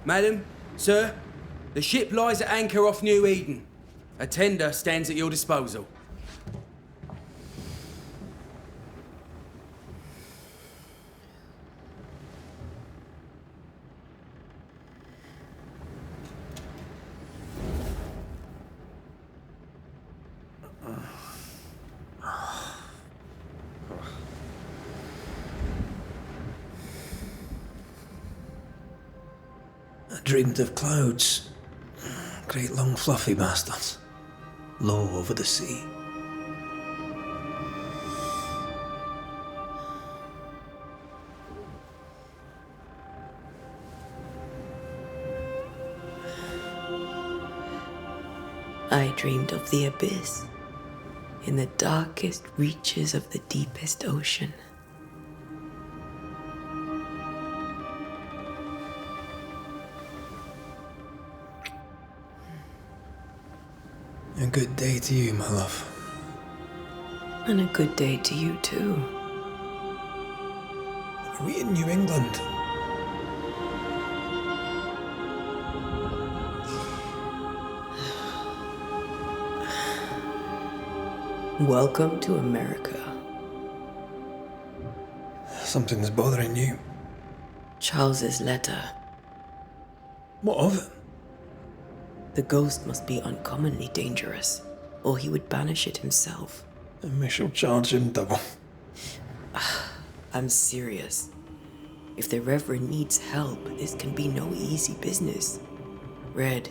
Madam, sir, the ship lies at anchor off New Eden. A tender stands at your disposal. I dreamed of clouds. Great long fluffy bastards. Low over the sea. I dreamed of the abyss, in the darkest reaches of the deepest ocean. A good day to you, my love. And a good day to you, too. Are we in New England? Welcome to America. Something's bothering you. Charles's letter. What of it? The ghost must be uncommonly dangerous, or he would banish it himself. And we shall charge him double. I'm serious. If the Reverend needs help, this can be no easy business. Red,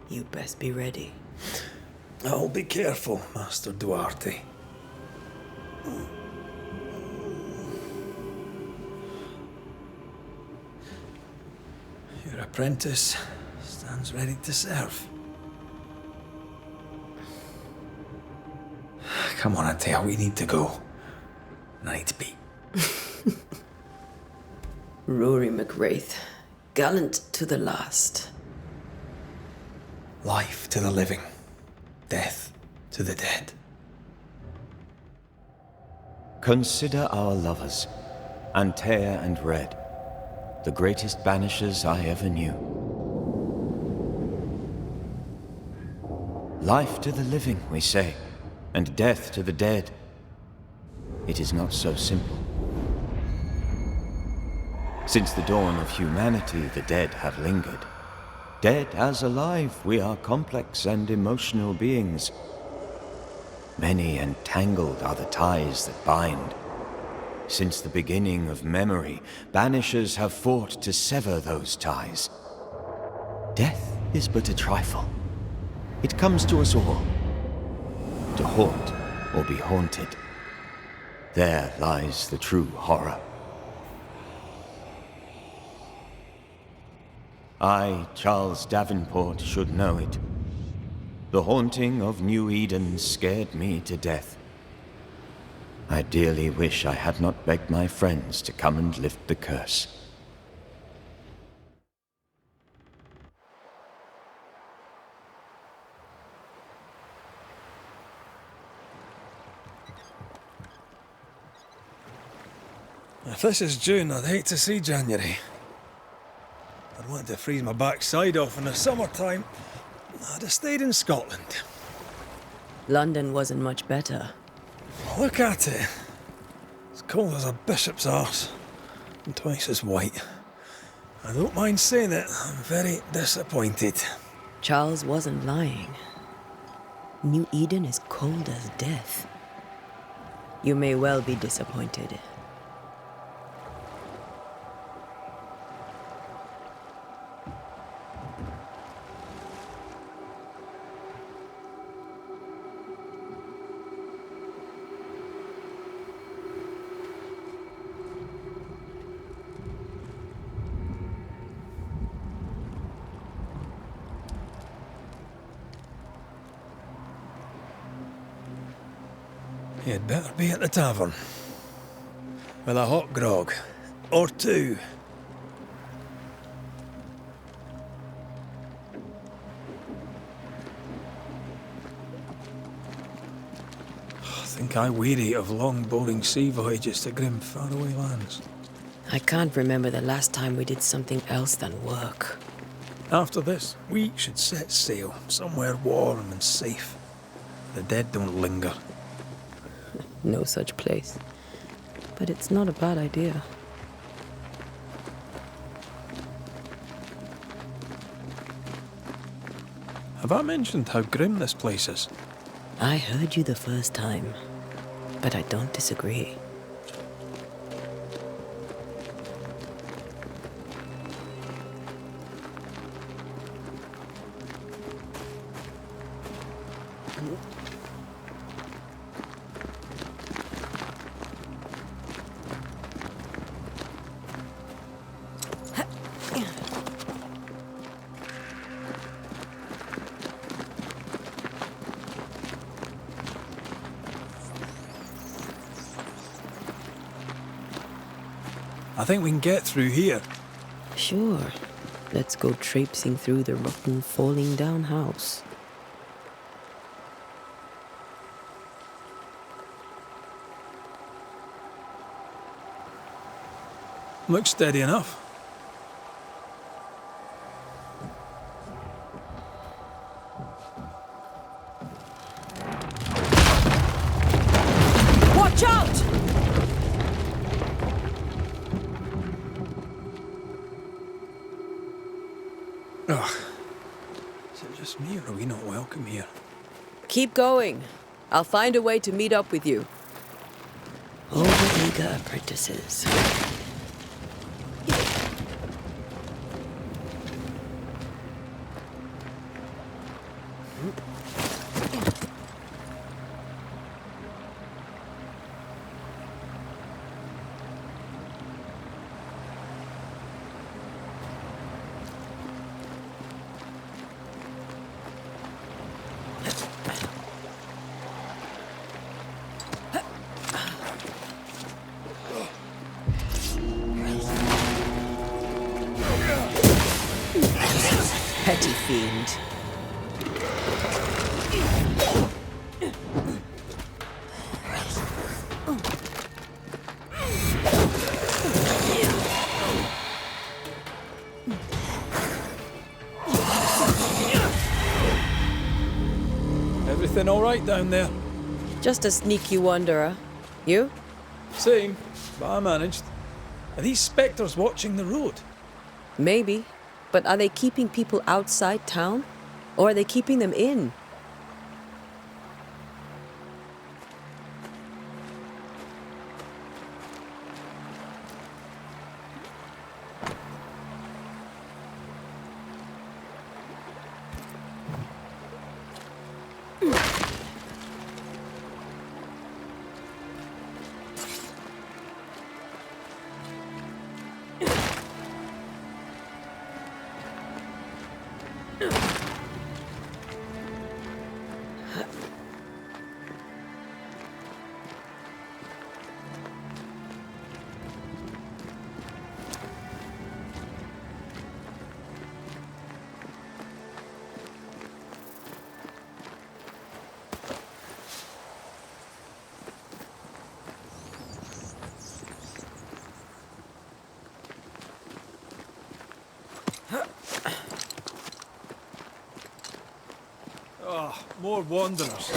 you best be ready. I'll be careful, Master Duarte. Your apprentice stands ready to serve. Come on, Antea, we need to go. I need to be. Rory McWraith, gallant to the last. Life to the living, death to the dead. Consider our lovers, Antea and Red, the greatest banishers I ever knew. Life to the living, we say, and death to the dead. It is not so simple. Since the dawn of humanity, the dead have lingered. Dead as alive, we are complex and emotional beings. Many and tangled are the ties that bind. Since the beginning of memory, banishers have fought to sever those ties. Death is but a trifle. It comes to us all. To haunt or be haunted. There lies the true horror. I, Charles Davenport, should know it. The haunting of New Eden scared me to death. I dearly wish I had not begged my friends to come and lift the curse. If this is June, I'd hate to see January. I'd want to freeze my backside off in the summertime. I'd have stayed in Scotland. London wasn't much better. Look at it. It's cold as a bishop's arse. And twice as white. I don't mind saying it, I'm very disappointed. Charles wasn't lying. New Eden is cold as death. You may well be disappointed. You'd better be at the tavern. With a hot grog. Or two. I think I weary of long, boring sea voyages to grim, faraway lands. I can't remember the last time we did something else than work. After this, we should set sail somewhere warm and safe. The dead don't linger. No such place. But it's not a bad idea. Have I mentioned how grim this place is? I heard you the first time, but I don't disagree. I think we can get through here. Sure. Let's go traipsing through the rotten, falling down house. Looks steady enough. Watch out! Ugh. Is it just me, or are we not welcome here? Keep going. I'll find a way to meet up with you. Over-eager apprentices. Petty fiend. Everything all right down there? Just a sneaky wanderer. You? Same, but I managed. Are these spectres watching the road? Maybe. But are they keeping people outside town? Or are they keeping them in? Ah, more wanderers.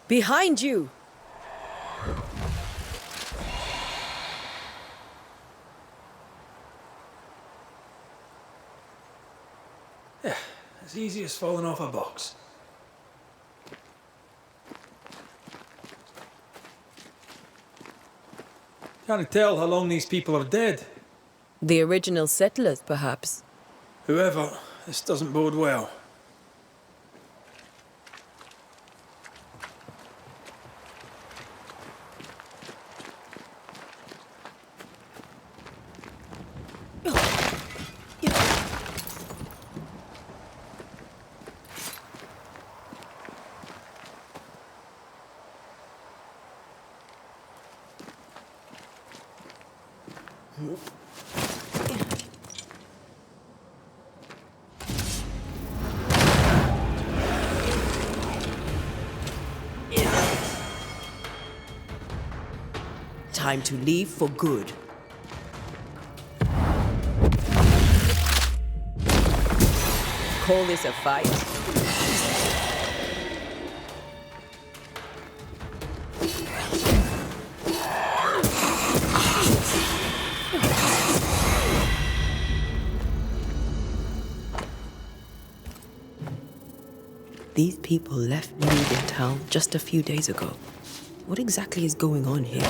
Behind you! Yeah, as easy as falling off a box. Can't tell how long these people are dead. The original settlers, perhaps. Whoever, this doesn't bode well. Time to leave for good. call this a fight? These people left Mead in town just a few days ago. What exactly is going on here?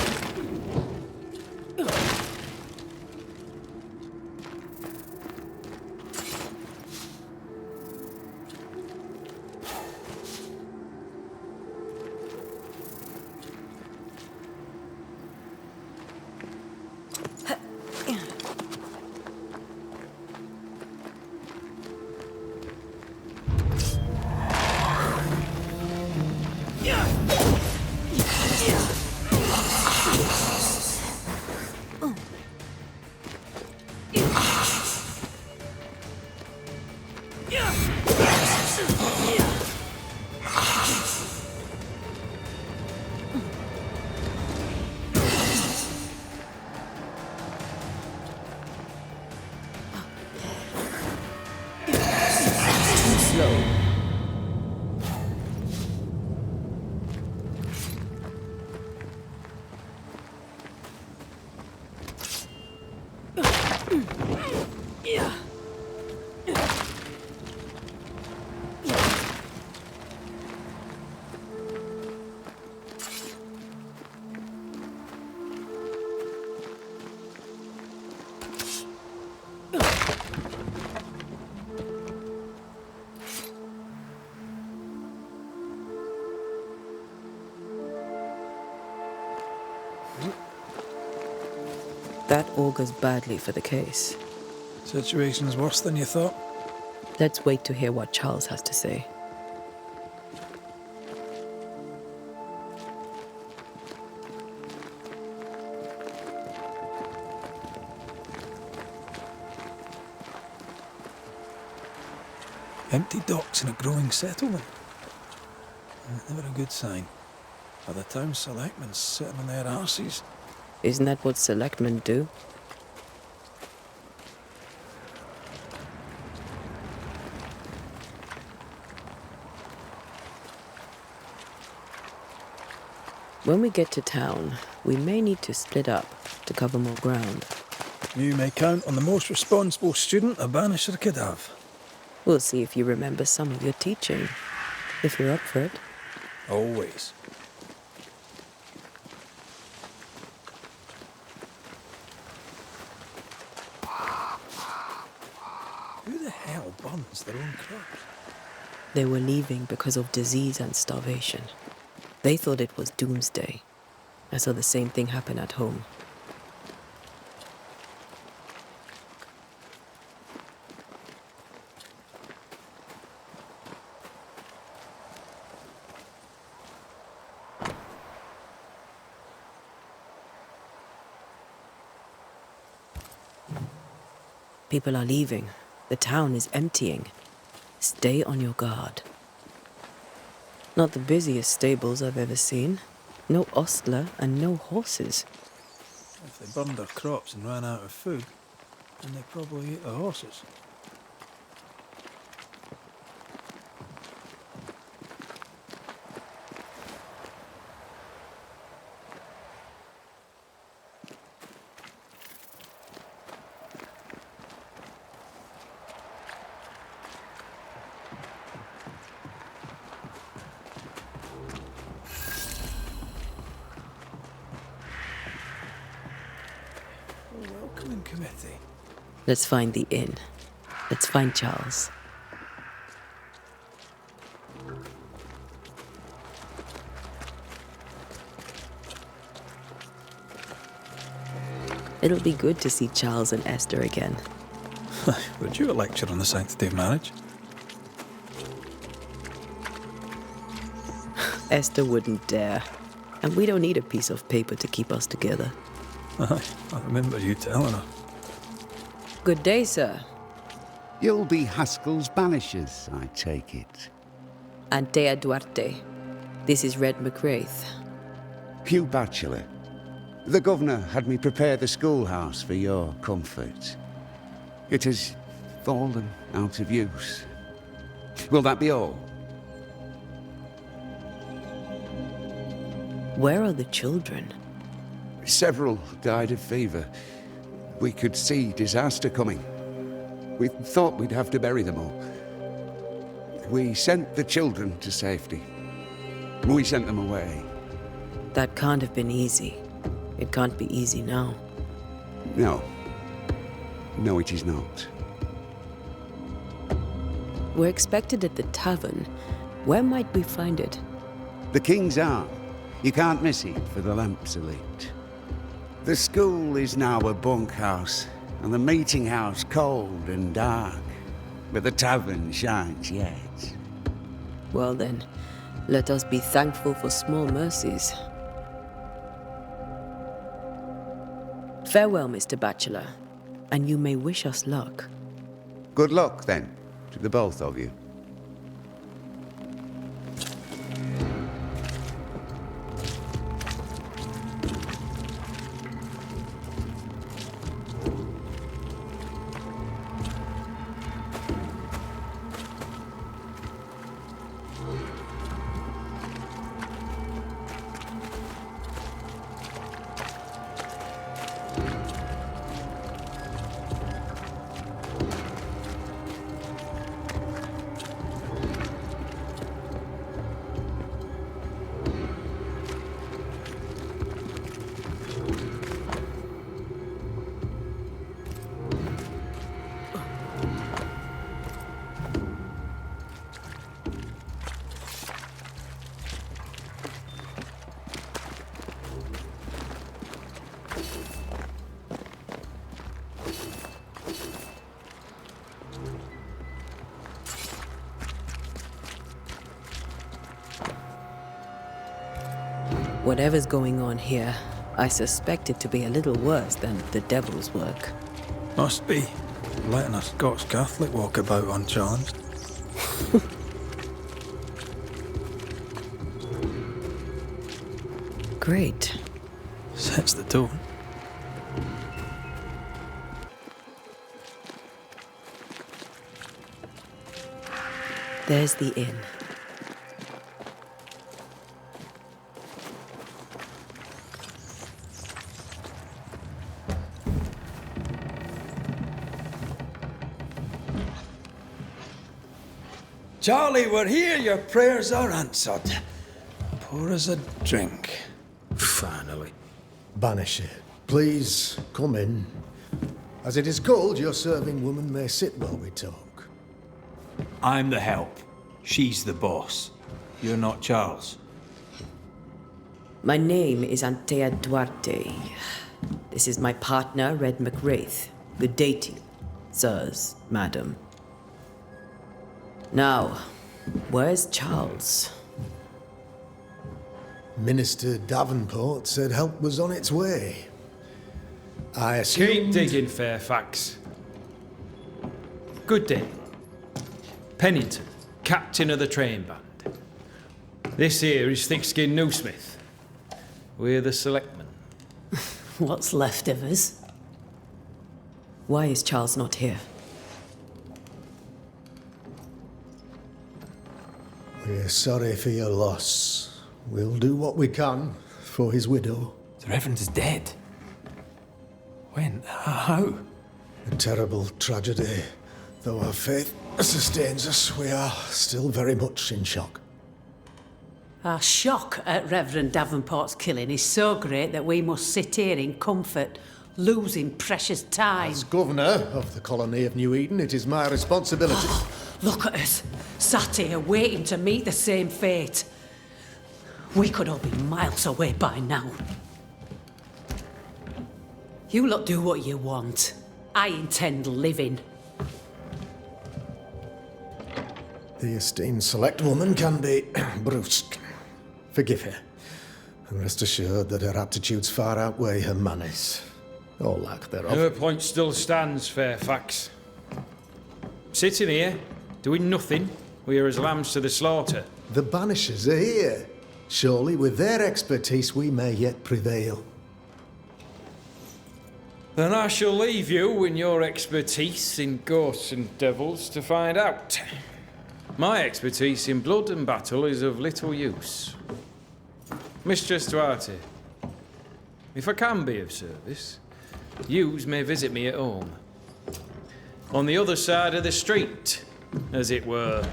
That augurs badly for the case. Situation's worse than you thought. Let's wait to hear what Charles has to say. Empty docks in a growing settlement. Never a good sign. Are the town selectmen sitting on their arses? Isn't that what selectmen do? When we get to town, we may need to split up to cover more ground. You may count on the most responsible student a Banisher could have. We'll see if you remember some of your teaching, if you're up for it. Always. Who the hell burns their own crops? They were leaving because of disease and starvation. They thought it was doomsday. I saw the same thing happen at home. People are leaving. The town is emptying. Stay on your guard. Not the busiest stables I've ever seen. No ostler and no horses. If they burned their crops and ran out of food, then they probably ate the horses. Welcoming committee. Let's find the inn. Let's find Charles. It'll be good to see Charles and Esther again. Would you a lecture on the sanctity of marriage? Esther wouldn't dare. And we don't need a piece of paper to keep us together. I remember you telling her. Good day, sir. You'll be Haskell's Banishers, I take it. Antea Duarte. This is Red McRaith. Hugh Batchelor. The governor had me prepare the schoolhouse for your comfort. It has fallen out of use. Will that be all? Where are the children? Several died of fever. We could see disaster coming. We thought we'd have to bury them all. We sent the children to safety. We sent them away. That can't have been easy. It can't be easy now. No. No, it is not. We're expected at the tavern. Where might we find it? The King's Arm. You can't miss it, for the lamps are lit. The school is now a bunkhouse, and the meeting house cold and dark. But the tavern shines yet. Well then, let us be thankful for small mercies. Farewell, Mr. Bachelor, and you may wish us luck. Good luck, then, to the both of you. Whatever's going on here, I suspect it to be a little worse than the devil's work. Must be. Letting a Scots Catholic walk about unchallenged. Great. Sets the tone. There's the inn. Charlie, we're here. Your prayers are answered. Pour us a drink. Finally. Banisher, please come in. As it is cold, your serving woman may sit while we talk. I'm the help. She's the boss. You're not Charles. My name is Antea Duarte. This is my partner, Red McRaith. Good day to you, sirs, madam. Now, where's Charles? Minister Davenport said help was on its way. I assume... Keep digging, Fairfax. Good day. Pennington, captain of the train band. This here is Thick-Skinned Newsmith. We're the selectmen. What's left of us? Why is Charles not here? We're sorry for your loss. We'll do what we can for his widow. The Reverend is dead. When? How? A terrible tragedy. Though our faith sustains us, we are still very much in shock. Our shock at Reverend Davenport's killing is so great that we must sit here in comfort, losing precious time. As governor of the colony of New Eden, it is my responsibility. Look at us, sat here waiting to meet the same fate. We could all be miles away by now. You lot do what you want. I intend living. The esteemed select woman can be brusque. Forgive her, and rest assured that her aptitudes far outweigh her manners, or lack thereof. Her point still stands, Fairfax. Sitting here, doing nothing, we're as lambs to the slaughter. The Banishers are here. Surely, with their expertise, we may yet prevail. Then I shall leave you and your expertise in ghosts and devils to find out. My expertise in blood and battle is of little use. Mistress Duarte, if I can be of service, yous may visit me at home. On the other side of the street, as it were.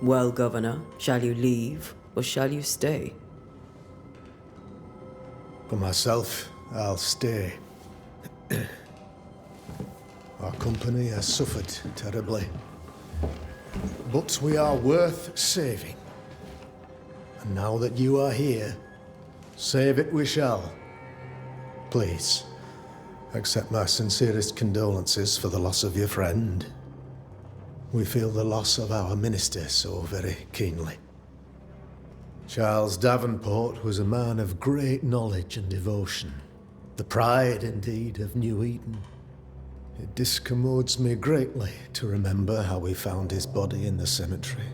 Well, Governor, shall you leave or shall you stay? For myself, I'll stay. Our company has suffered terribly. But we are worth saving. And now that you are here, save it we shall. Please, accept my sincerest condolences for the loss of your friend. We feel the loss of our minister so very keenly. Charles Davenport was a man of great knowledge and devotion. The pride, indeed, of New Eden. It discommodes me greatly to remember how we found his body in the cemetery.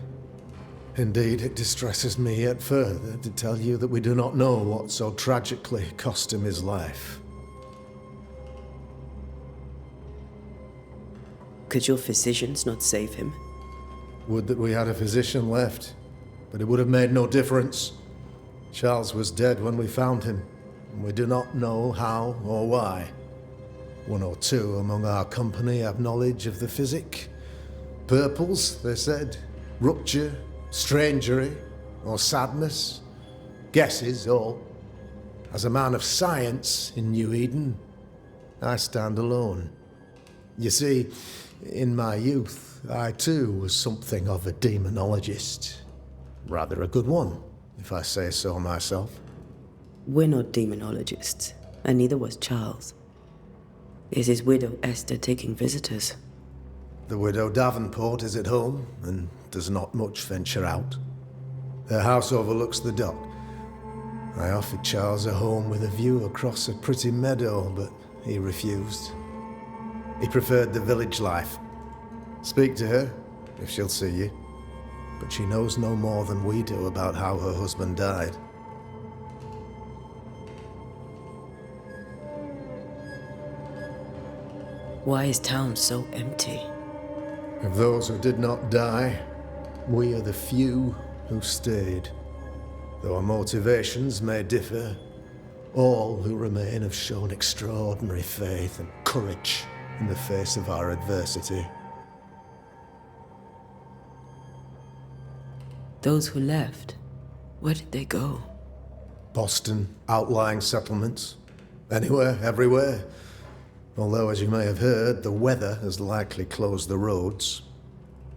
Indeed, it distresses me yet further to tell you that we do not know what so tragically cost him his life. Could your physicians not save him? Would that we had a physician left, but it would have made no difference. Charles was dead when we found him, and we do not know how or why. One or two among our company have knowledge of the physic. Purples, they said, rupture, strangery, or sadness. Guesses, all. As a man of science in New Eden, I stand alone. You see, in my youth, I too was something of a demonologist. Rather a good one, if I say so myself. We're not demonologists, and neither was Charles. Is his widow Esther taking visitors? The widow Davenport is at home and does not much venture out. Their house overlooks the dock. I offered Charles a home with a view across a pretty meadow, but he refused. He preferred the village life. Speak to her, if she'll see you. But she knows no more than we do about how her husband died. Why is town so empty? Of those who did not die, we are the few who stayed. Though our motivations may differ, all who remain have shown extraordinary faith and courage in the face of our adversity. Those who left, where did they go? Boston, outlying settlements. Anywhere, everywhere. Although, as you may have heard, the weather has likely closed the roads.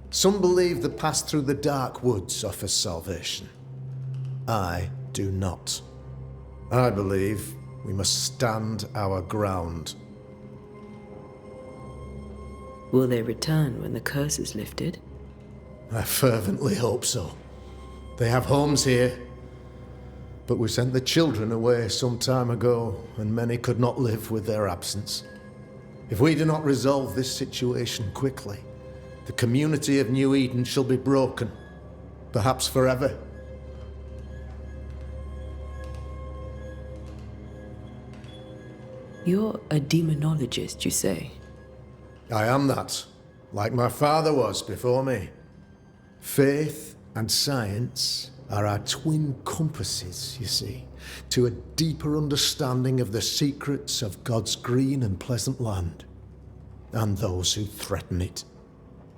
Some believe the path through the dark woods offers salvation. I do not. I believe we must stand our ground. Will they return when the curse is lifted? I fervently hope so. They have homes here. But we sent the children away some time ago, and many could not live with their absence. If we do not resolve this situation quickly, the community of New Eden shall be broken, perhaps forever. You're a demonologist, you say? I am that, like my father was before me. Faith and science are our twin compasses, you see, to a deeper understanding of the secrets of God's green and pleasant land, and those who threaten it.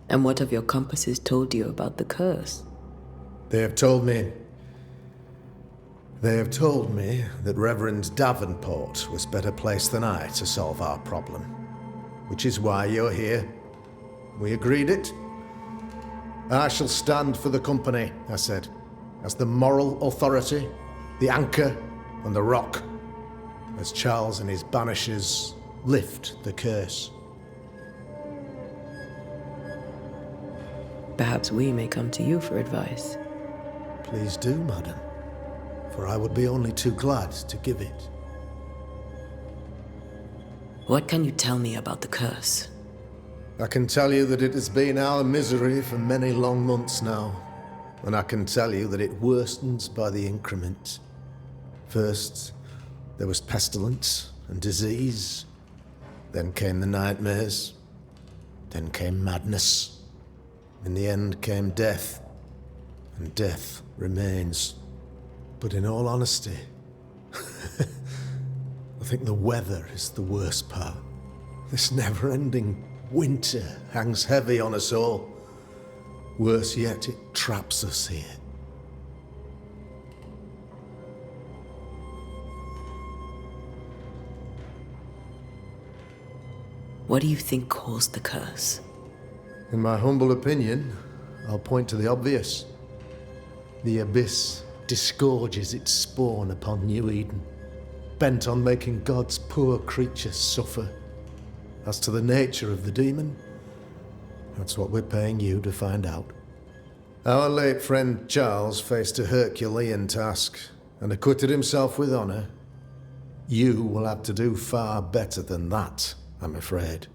And what have your compasses told you about the curse? They have told me that Reverend Davenport was better placed than I to solve our problem, which is why you're here. We agreed it. I shall stand for the company, I said, as the moral authority, the anchor, and the rock, as Charles and his Banishers lift the curse. Perhaps we may come to you for advice. Please do, madam, for I would be only too glad to give it. What can you tell me about the curse? I can tell you that it has been our misery for many long months now, and I can tell you that it worstens by the increment. First, there was pestilence and disease. Then came the nightmares. Then came madness. In the end came death, and death remains. But in all honesty, I think the weather is the worst part. This never-ending winter hangs heavy on us all. Worse yet, it traps us here. What do you think caused the curse? In my humble opinion, I'll point to the obvious. The Abyss disgorges its spawn upon New Eden, bent on making God's poor creatures suffer. As to the nature of the demon, that's what we're paying you to find out. Our late friend Charles faced a Herculean task and acquitted himself with honor. You will have to do far better than that, I'm afraid.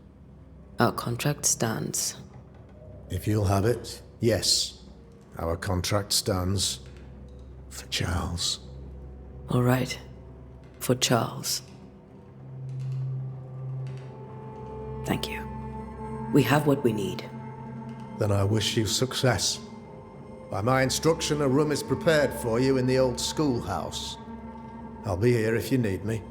Our contract stands. If you'll have it, yes. Our contract stands for Charles. All right. For Charles. Thank you. We have what we need. Then I wish you success. By my instruction, a room is prepared for you in the old schoolhouse. I'll be here if you need me.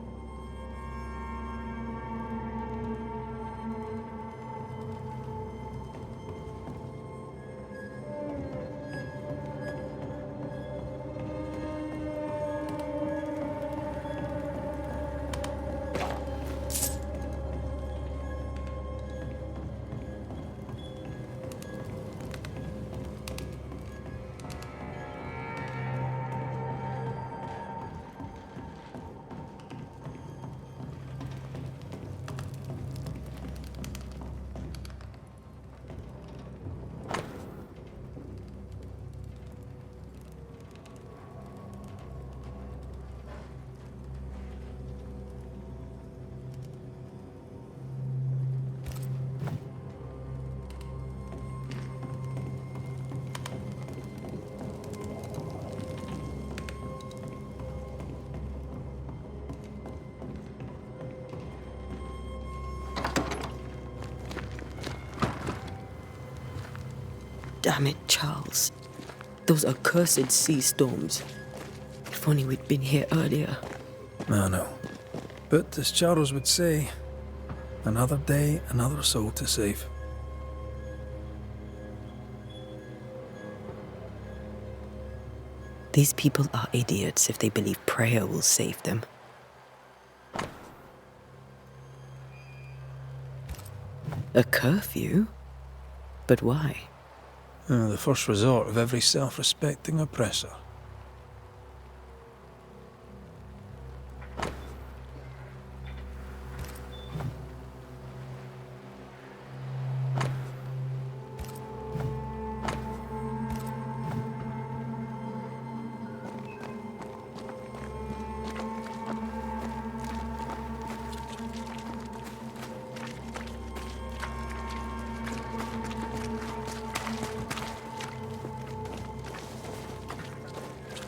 Damn it, Charles. Those accursed sea storms. If only we'd been here earlier. I know. But as Charles would say, another day, another soul to save. These people are idiots if they believe prayer will save them. A curfew? But why? The first resort of every self-respecting oppressor.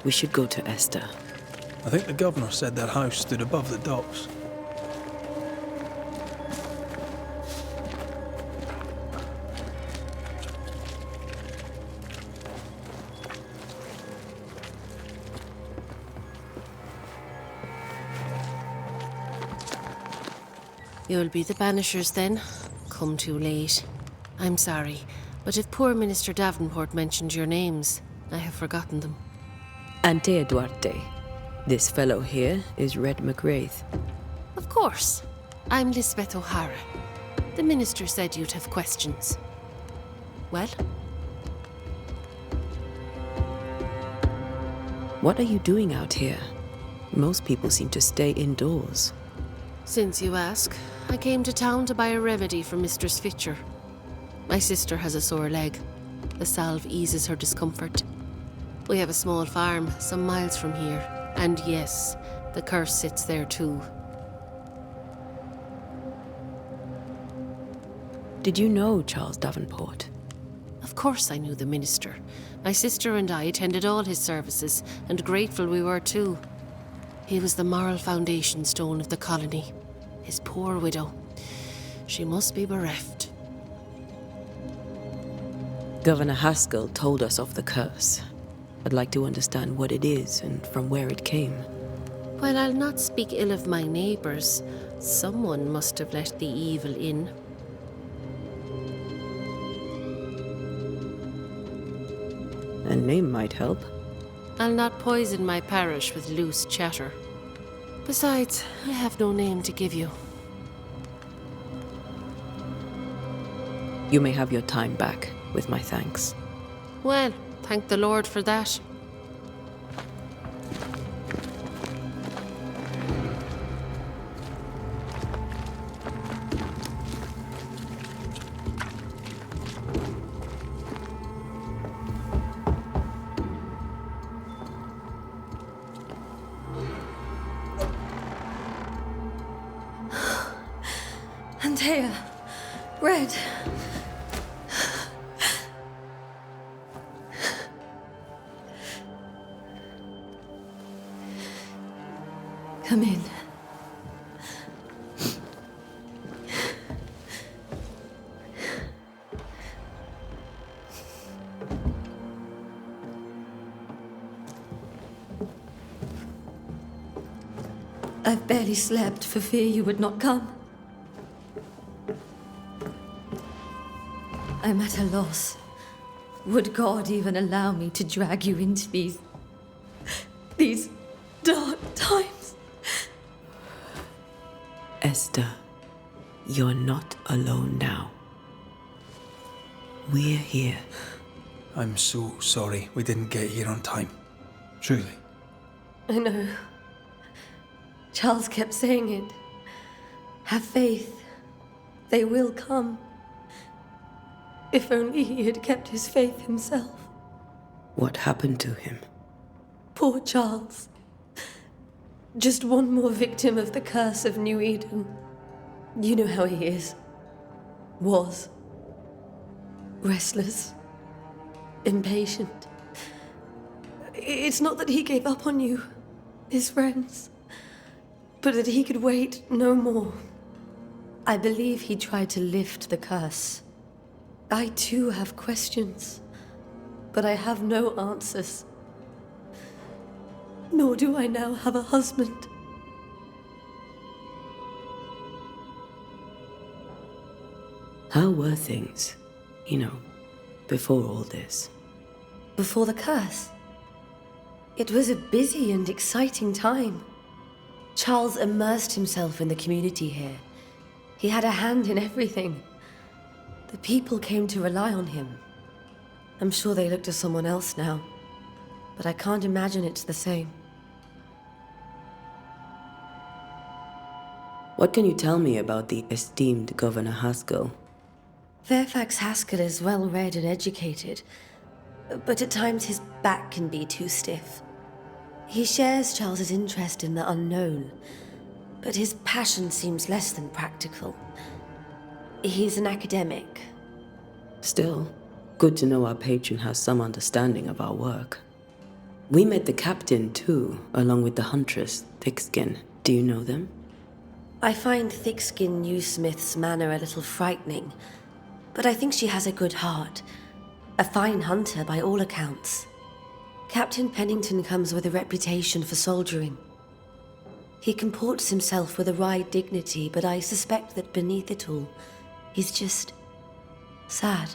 We should go to Esther. I think the governor said their house stood above the docks. You'll be the Banishers then? Come too late. I'm sorry, but if poor Minister Davenport mentioned your names, I have forgotten them. Antea Duarte. This fellow here is Red McRaith. Of course. I'm Lisbeth O'Hara. The minister said you'd have questions. Well? What are you doing out here? Most people seem to stay indoors. Since you ask, I came to town to buy a remedy for Mistress Fitcher. My sister has a sore leg. The salve eases her discomfort. We have a small farm some miles from here. And yes, the curse sits there too. Did you know Charles Davenport? Of course I knew the minister. My sister and I attended all his services, and grateful we were too. He was the moral foundation stone of the colony. His poor widow. She must be bereft. Governor Haskell told us of the curse. I'd like to understand what it is and from where it came. While I'll not speak ill of my neighbours, someone must have let the evil in. A name might help. I'll not poison my parish with loose chatter. Besides, I have no name to give you. You may have your time back, with my thanks. Well, thank the Lord for that. Antea, Red. Come in. I've barely slept for fear you would not come. I'm at a loss. Would God even allow me to drag you into these dark times? Esther, you're not alone now. We're here. I'm so sorry we didn't get here on time. Truly. I know. Charles kept saying it. Have faith. They will come. If only he had kept his faith himself. What happened to him? Poor Charles. Just one more victim of the curse of New Eden. You know how he is. Was. Restless. Impatient. It's not that he gave up on you, his friends, but that he could wait no more. I believe he tried to lift the curse. I too have questions, but I have no answers. Nor do I now have a husband. How were things, before all this? Before the curse? It was a busy and exciting time. Charles immersed himself in the community here. He had a hand in everything. The people came to rely on him. I'm sure they look to someone else now, but I can't imagine it's the same. What can you tell me about the esteemed Governor Haskell? Fairfax Haskell is well read and educated, but at times his back can be too stiff. He shares Charles's interest in the unknown, but his passion seems less than practical. He's an academic. Still, good to know our patron has some understanding of our work. We met the captain too, along with the huntress, Thickskin. Do you know them? I find Thickskin Newsmith's manner a little frightening, but I think she has a good heart. A fine hunter by all accounts. Captain Pennington comes with a reputation for soldiering. He comports himself with a wry dignity, but I suspect that beneath it all, he's just sad.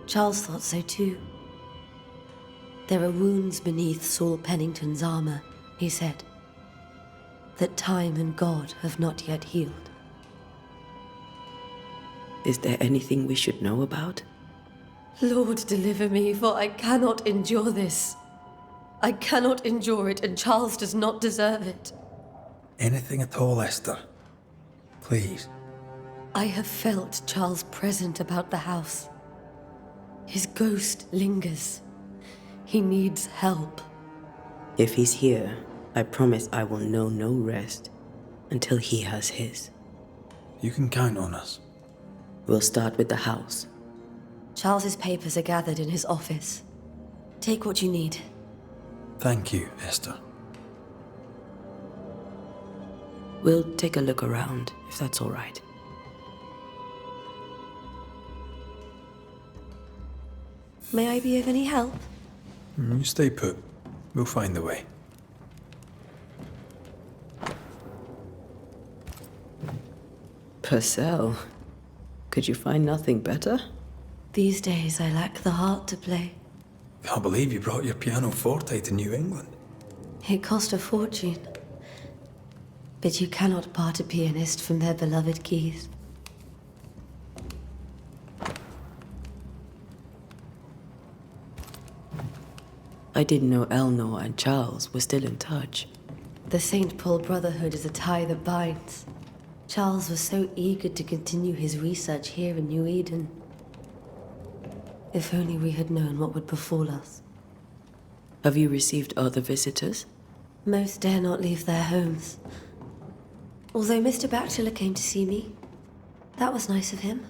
Charles thought so too. There are wounds beneath Saul Pennington's armor, he said, that time and God have not yet healed. Is there anything we should know about? Lord, deliver me, for I cannot endure this. I cannot endure it, and Charles does not deserve it. Anything at all, Esther. Please. I have felt Charles present about the house. His ghost lingers. He needs help. If he's here, I promise I will know no rest until he has his. You can count on us. We'll start with the house. Charles's papers are gathered in his office. Take what you need. Thank you, Esther. We'll take a look around, if that's all right. May I be of any help? You stay put. We'll find the way. Purcell, could you find nothing better? These days I lack the heart to play. Can't believe you brought your pianoforte to New England. It cost a fortune. But you cannot part a pianist from their beloved keys. I didn't know Eleanor and Charles were still in touch. The St. Paul Brotherhood is a tie that binds. Charles was so eager to continue his research here in New Eden. If only we had known what would befall us. Have you received other visitors? Most dare not leave their homes. Although Mr. Bachelor came to see me. That was nice of him.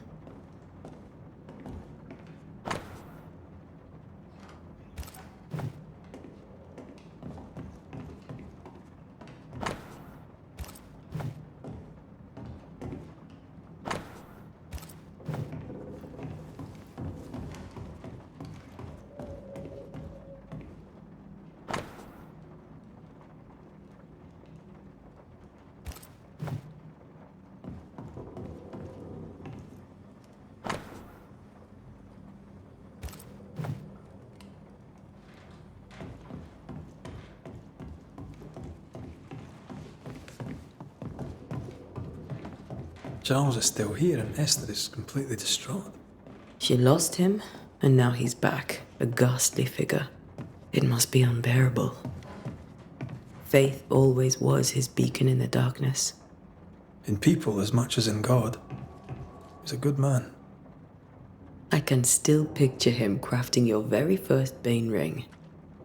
Charles is still here and Esther is completely distraught. She lost him, and now he's back, a ghastly figure. It must be unbearable. Faith always was his beacon in the darkness. In people as much as in God. He's a good man. I can still picture him crafting your very first Bane ring.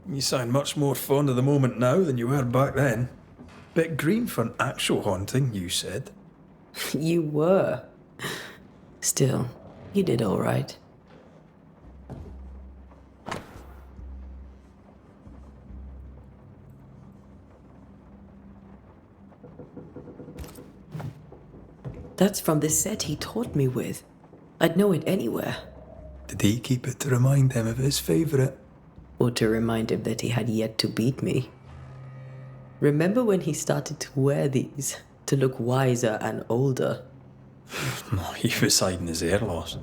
You sound much more fond of the moment now than you were back then. Bit green for an actual haunting, you said. You were. Still, you did all right. That's from the set he taught me with. I'd know it anywhere. Did he keep it to remind him of his favourite? Or to remind him that he had yet to beat me. Remember when he started to wear these? To look wiser and older. No, he was hiding his hair loss.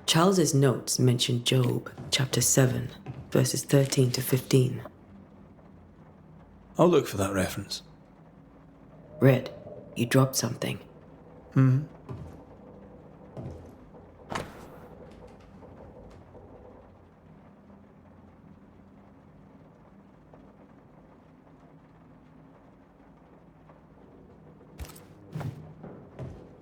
Charles's notes mention Job, chapter 7, verses 13 to 15. I'll look for that reference. Red, you dropped something.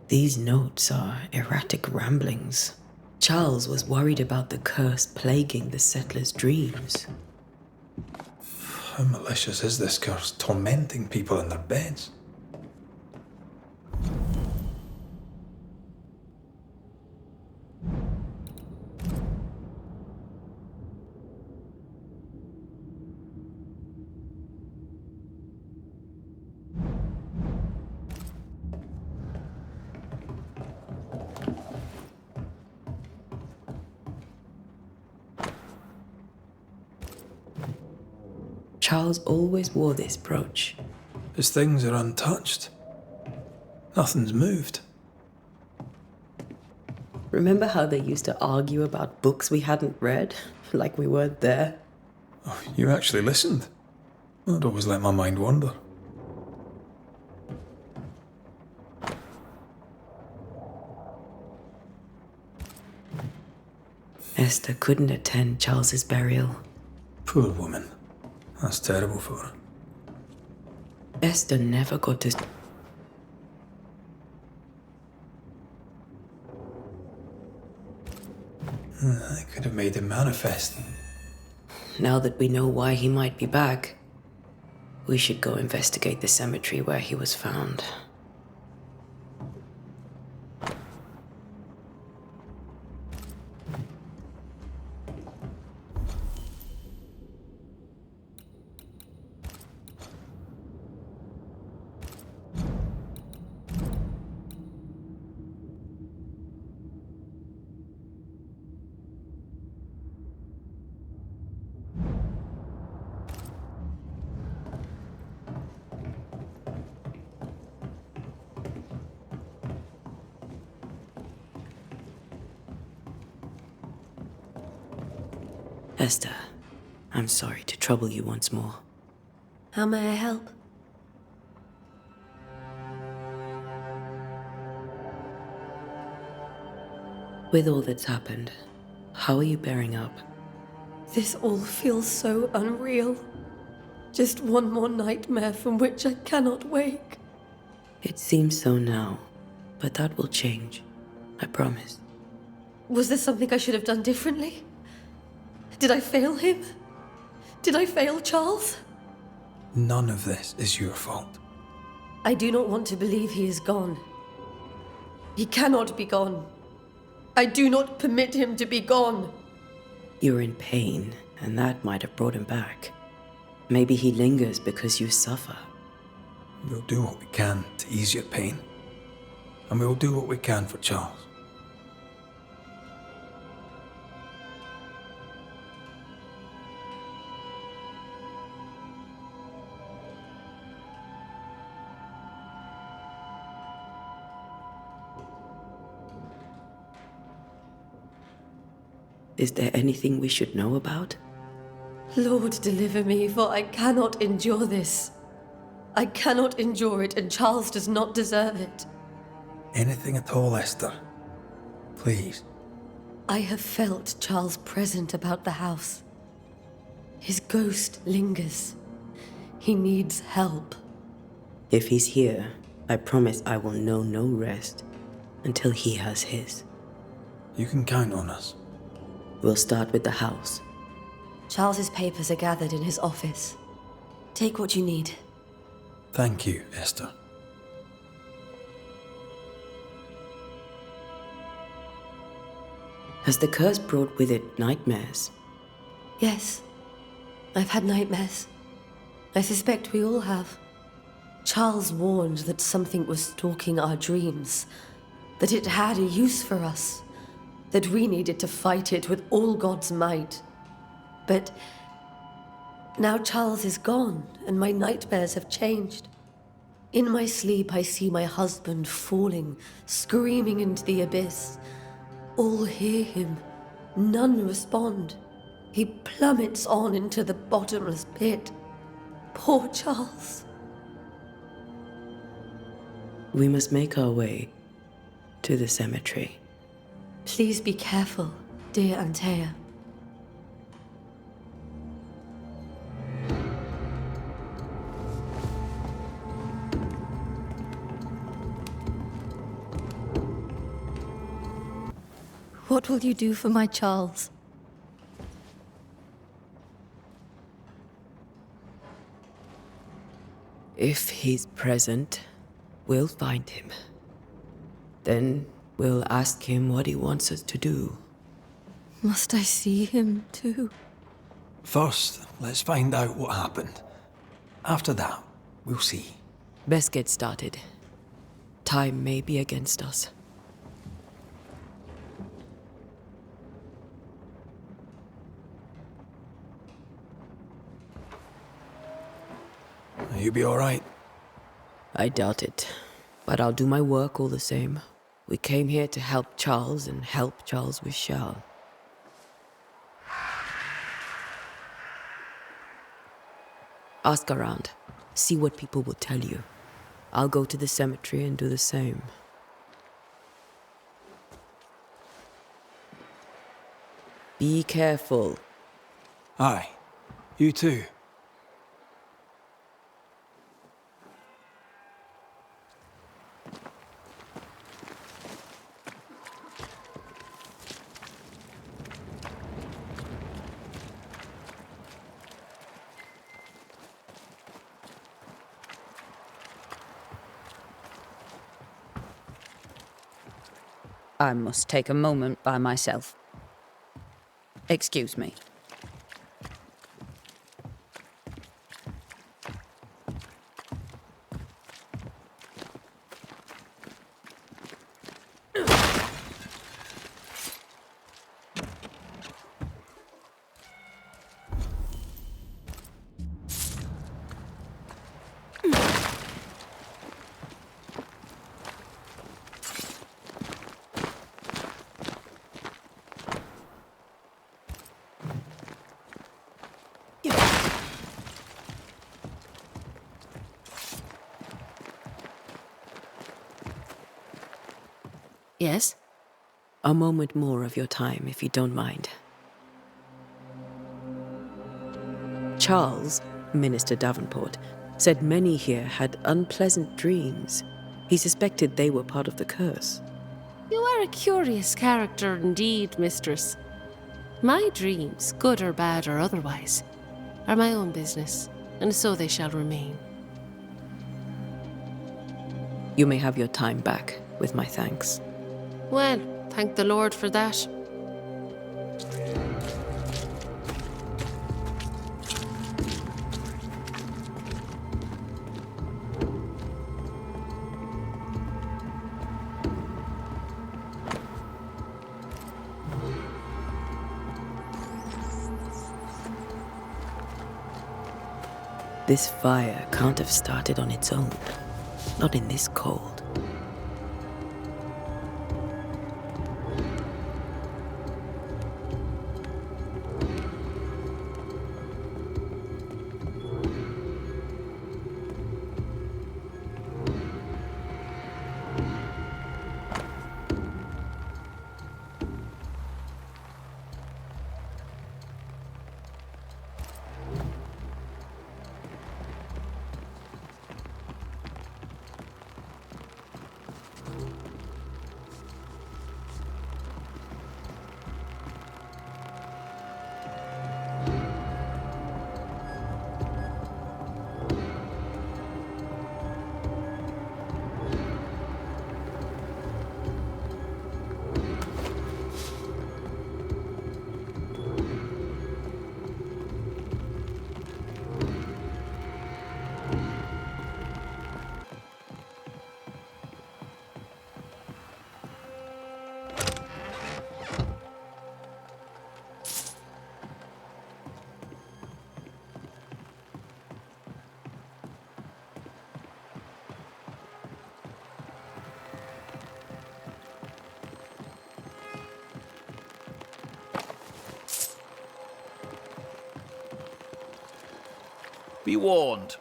These notes are erratic ramblings. Charles was worried about the curse plaguing the settlers' dreams. How malicious is this curse, tormenting people in their beds? Charles always wore this brooch. His things are untouched. Nothing's moved. Remember how they used to argue about books we hadn't read? Like we weren't there? Oh, you actually listened? I'd always let my mind wander. Esther couldn't attend Charles's burial. Poor woman. That's terrible for her. Esther never got to... I could have made him manifest. Now that we know why he might be back, we should go investigate the cemetery where he was found. Esther, I'm sorry to trouble you once more. How may I help? With all that's happened, how are you bearing up? This all feels so unreal. Just one more nightmare from which I cannot wake. It seems so now, but that will change. I promise. Was there something I should have done differently? Did I fail him? Did I fail Charles? None of this is your fault. I do not want to believe he is gone. He cannot be gone. I do not permit him to be gone. You're in pain, and that might have brought him back. Maybe he lingers because you suffer. We'll do what we can to ease your pain. And we'll do what we can for Charles. Is there anything we should know about? Lord, deliver me, for I cannot endure this. I cannot endure it, and Charles does not deserve it. Anything at all, Esther. Please. I have felt Charles present about the house. His ghost lingers. He needs help. If he's here, I promise I will know no rest until he has his. You can count on us. We'll start with the house. Charles's papers are gathered in his office. Take what you need. Thank you, Esther. Has the curse brought with it nightmares? Yes, I've had nightmares. I suspect we all have. Charles warned that something was stalking our dreams, that it had a use for us, that we needed to fight it with all God's might. But now Charles is gone, and my nightmares have changed. In my sleep, I see my husband falling, screaming into the abyss. All hear him. None respond. He plummets on into the bottomless pit. Poor Charles. We must make our way to the cemetery. Please be careful, dear Antea. What will you do for my Charles? If he's present, we'll find him. Then we'll ask him what he wants us to do. Must I see him too? First, let's find out what happened. After that, we'll see. Best get started. Time may be against us. You be all right? I doubt it, but I'll do my work all the same. We came here to help Charles, and help Charles we shall. Ask around. See what people will tell you. I'll go to the cemetery and do the same. Be careful. Aye. You too. I must take a moment by myself. Excuse me. Yes? A moment more of your time, if you don't mind. Charles, Minister Davenport, said many here had unpleasant dreams. He suspected they were part of the curse. You are a curious character indeed, mistress. My dreams, good or bad or otherwise, are my own business, and so they shall remain. You may have your time back, with my thanks. Well, thank the Lord for that. This fire can't have started on its own. Not in this cold. Be warned.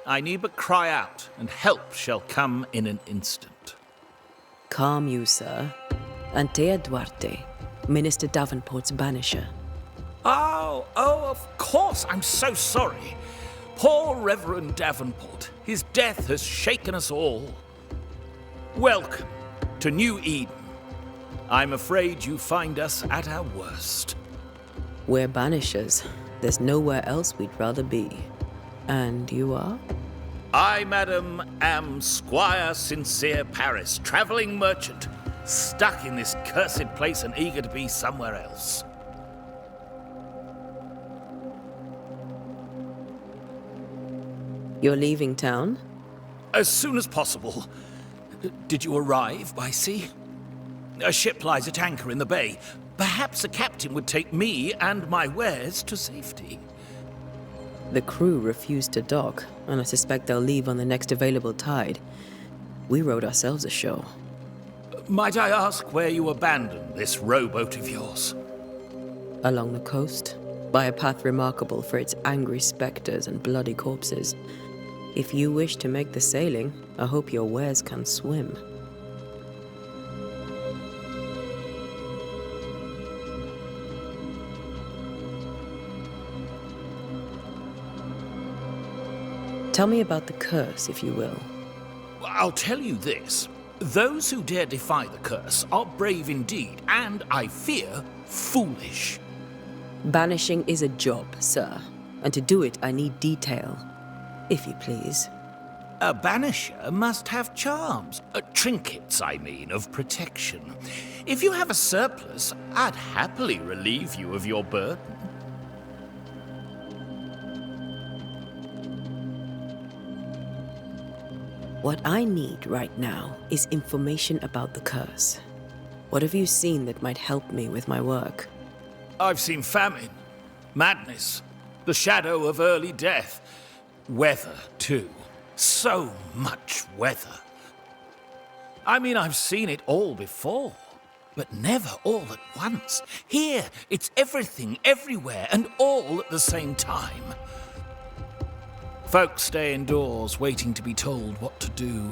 I need but cry out, and help shall come in an instant. Calm you, sir. Antea Duarte, Minister Davenport's banisher. Oh, of course. I'm so sorry. Poor Reverend Davenport. His death has shaken us all. Welcome to New Eden. I'm afraid you find us at our worst. We're banishers. There's nowhere else we'd rather be. And you are? I, madam, am Squire Sincere Paris, travelling merchant, stuck in this cursed place and eager to be somewhere else. You're leaving town? As soon as possible. Did you arrive by sea? A ship lies at anchor in the bay. Perhaps a captain would take me and my wares to safety. The crew refused to dock, and I suspect they'll leave on the next available tide. We rode ourselves ashore. Might I ask where you abandoned this rowboat of yours? Along the coast, by a path remarkable for its angry spectres and bloody corpses. If you wish to make the sailing, I hope your wares can swim. Tell me about the curse, if you will. I'll tell you this. Those who dare defy the curse are brave indeed, and, I fear, foolish. Banishing is a job, sir. And to do it, I need detail. If you please. A banisher must have charms. Trinkets, I mean, of protection. If you have a surplus, I'd happily relieve you of your burden. What I need right now is information about the curse. What have you seen that might help me with my work? I've seen famine, madness, the shadow of early death. Weather, too. So much weather. I mean, I've seen it all before, but never all at once. Here, it's everything, everywhere, and all at the same time. Folks stay indoors, waiting to be told what to do.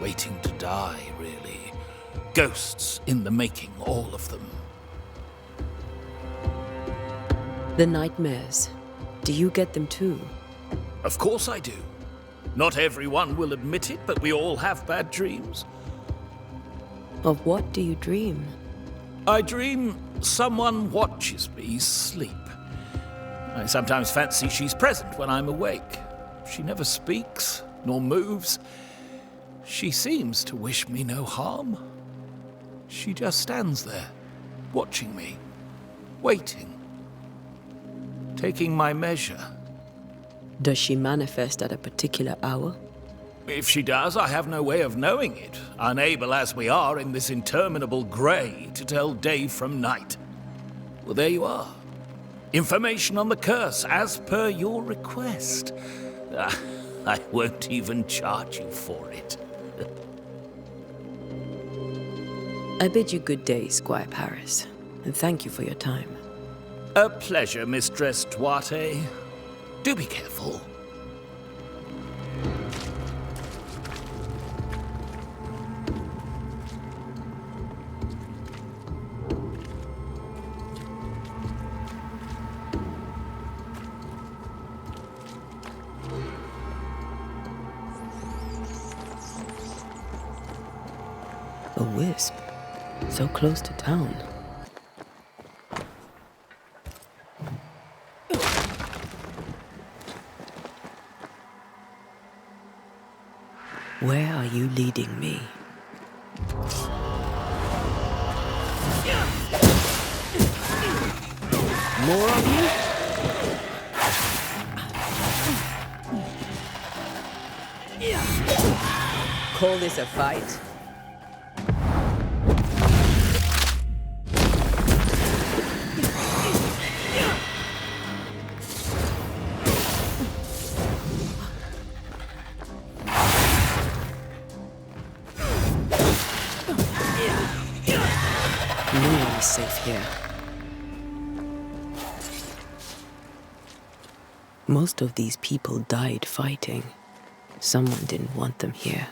Waiting to die, really. Ghosts in the making, all of them. The nightmares. Do you get them too? Of course I do. Not everyone will admit it, but we all have bad dreams. Of what do you dream? I dream someone watches me sleep. I sometimes fancy she's present when I'm awake. She never speaks, nor moves. She seems to wish me no harm. She just stands there, watching me, waiting, taking my measure. Does she manifest at a particular hour? If she does, I have no way of knowing it, unable as we are in this interminable grey to tell day from night. Well, there you are. Information on the curse, as per your request. I won't even charge you for it. I bid you good day, Squire Paris, and thank you for your time. A pleasure, Mistress Duarte. Do be careful. A wisp, so close to town. Where are you leading me? More of you? Call this a fight? No one is safe here. Most of these people died fighting. Someone didn't want them here.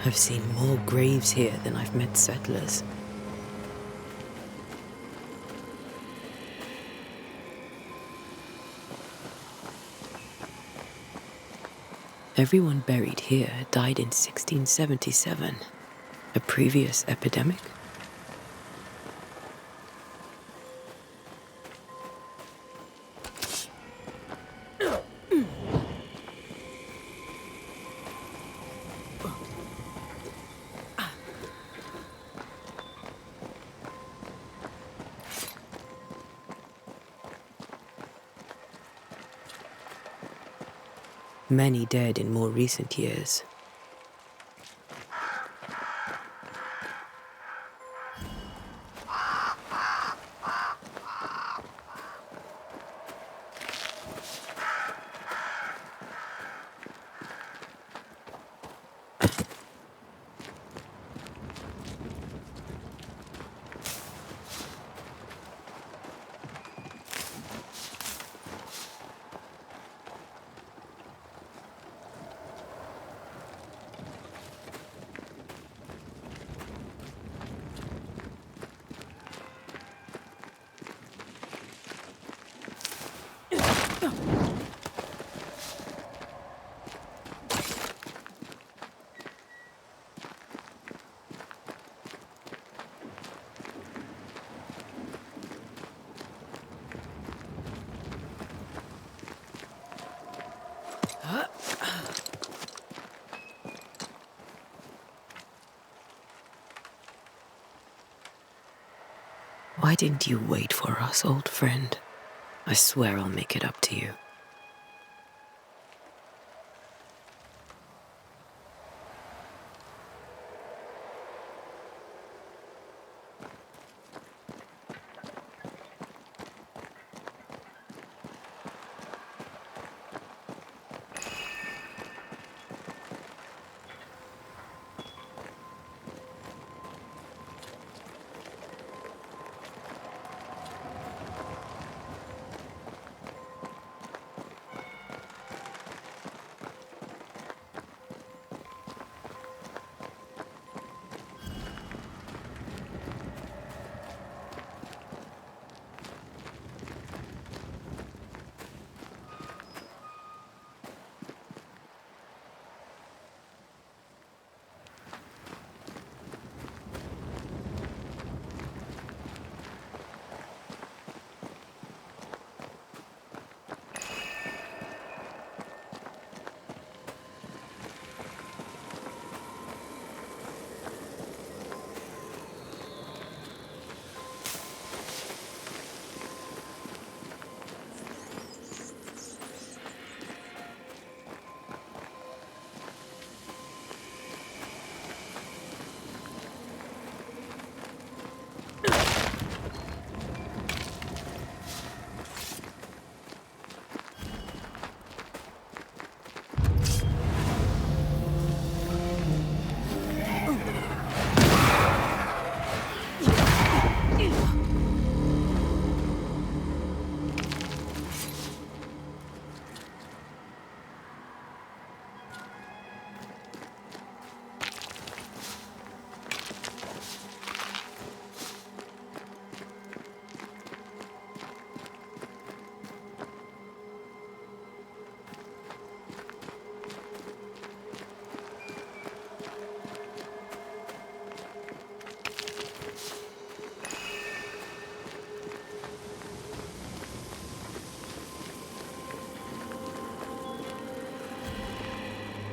I've seen more graves here than I've met settlers. Everyone buried here died in 1677. A previous epidemic? Many dead in more recent years. Why didn't you wait for us, old friend? I swear I'll make it up to you.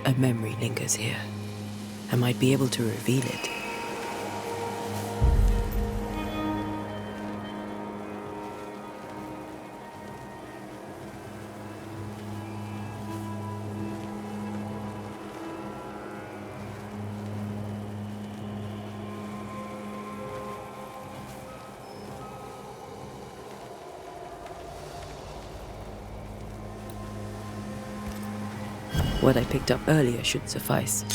A memory lingers here. I might be able to reveal it. What I picked up earlier should suffice.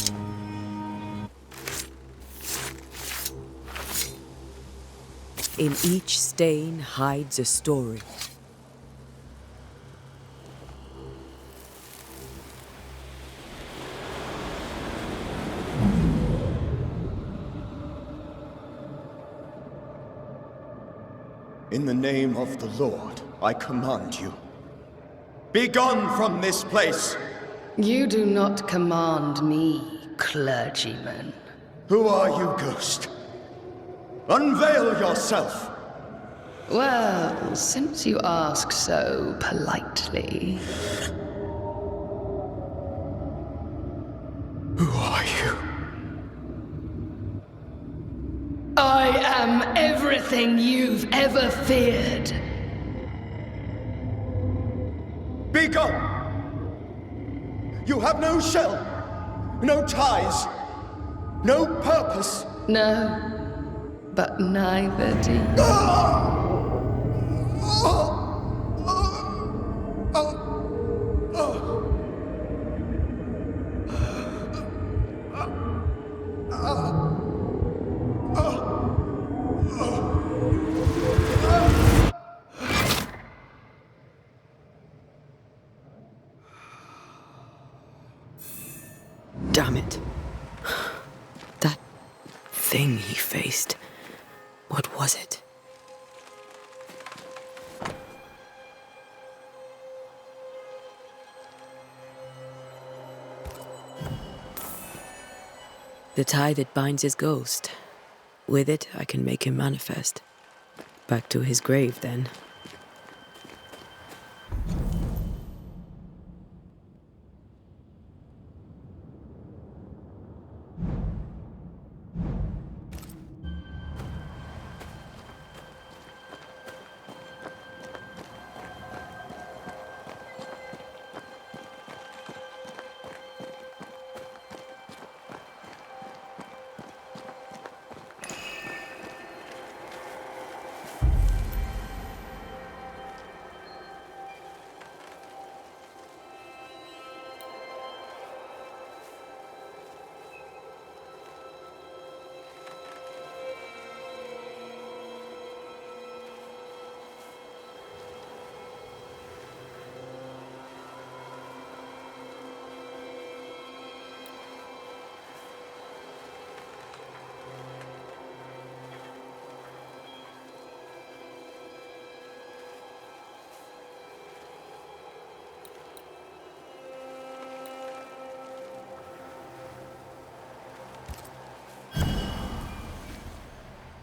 In each stain hides a story. In the name of the Lord, I command you. Be gone from this place! You do not command me, clergyman. Who are you, ghost? Unveil yourself! Well, since you ask so politely. Who are you? I am everything you've ever feared. Be gone! You have no shell, no ties, no purpose. No, but neither do you. Damn it. That thing he faced. What was it? The tie that binds his ghost. With it, I can make him manifest. Back to his grave, then.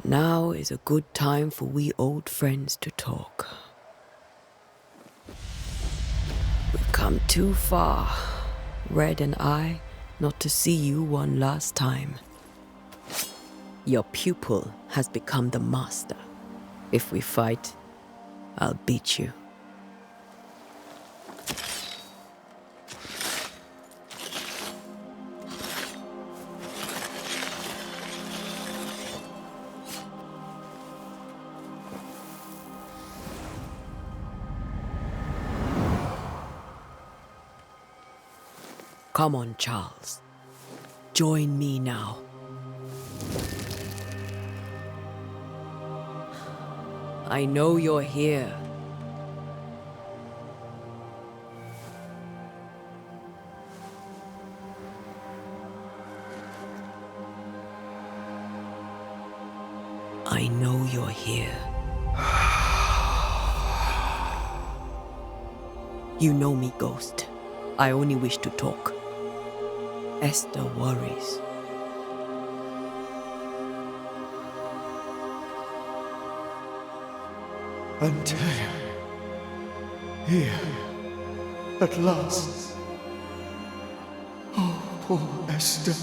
Now is a good time for we old friends to talk. We've come too far, Red and I, not to see you one last time. Your pupil has become the master. If we fight, I'll beat you. Come on, Charles. Join me now. I know you're here. I know you're here. You know me, Ghost. I only wish to talk. Esther worries. Antea. Here. At last. Oh, poor Esther.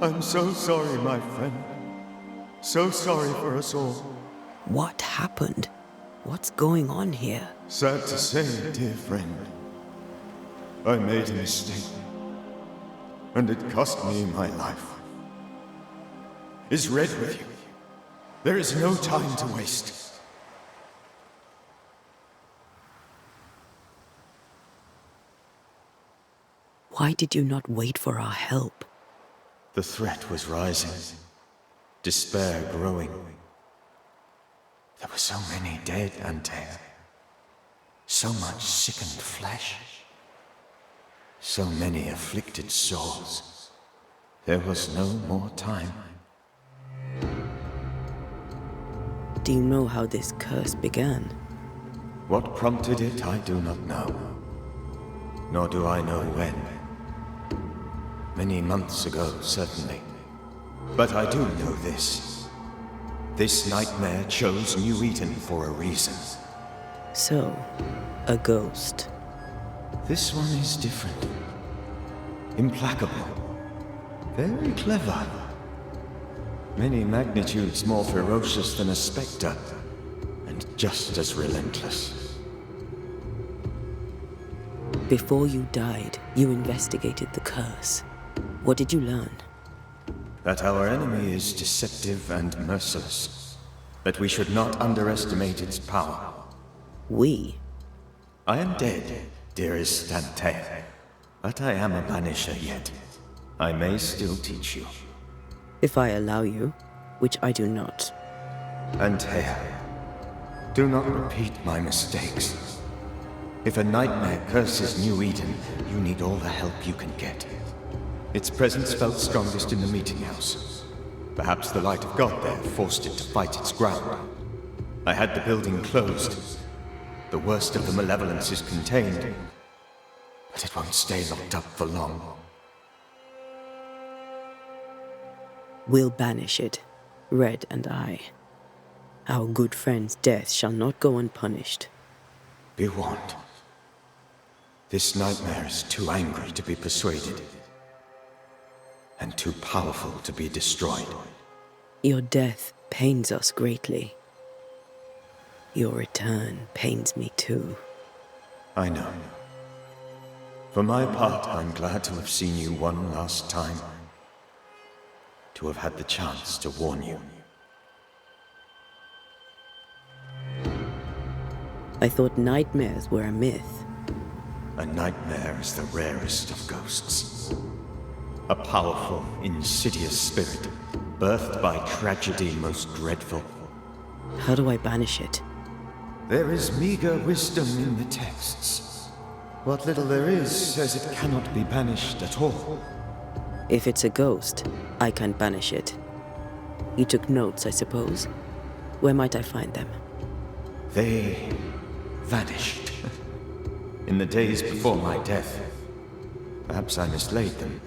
I'm so sorry, my friend. So sorry for us all. What happened? What's going on here? Sad to say, dear friend. I made a mistake. And it cost me my life. Is Red with you? There is no time to waste. Why did you not wait for our help? The threat was rising. Despair growing. There were so many dead, Antea. So much sickened flesh. So many afflicted souls. There was no more time. Do you know how this curse began? What prompted it, I do not know. Nor do I know when. Many months ago, certainly. But I do know this. This nightmare chose New Eden for a reason. So, a ghost. This one is different. Implacable. Very clever. Many magnitudes more ferocious than a spectre, and just as relentless. Before you died, You investigated the curse. What did you learn? That our enemy is deceptive and merciless. That we should not underestimate its power. We? I am dead, dearest Antea. But I am a Banisher yet. I may still teach you. If I allow you, which I do not. Antea, do not repeat my mistakes. If a nightmare curses New Eden, you need all the help you can get. Its presence felt strongest in the meeting house. Perhaps the light of God there forced it to fight its ground. I had the building closed. The worst of the malevolence is contained, but it won't stay locked up for long. We'll banish it, Red and I. Our good friend's death shall not go unpunished. Be warned. This nightmare is too angry to be persuaded, and too powerful to be destroyed. Your death pains us greatly. Your return pains me too. I know. For my part, I'm glad to have seen you one last time. To have had the chance to warn you. I thought nightmares were a myth. A nightmare is the rarest of ghosts. A powerful, insidious spirit, birthed by tragedy most dreadful. How do I banish it? There is meager wisdom in the texts. What little there is says it cannot be banished at all. If it's a ghost, I can't banish it. You took notes, I suppose? Where might I find them? They vanished. In the days before my death. Perhaps I mislaid them.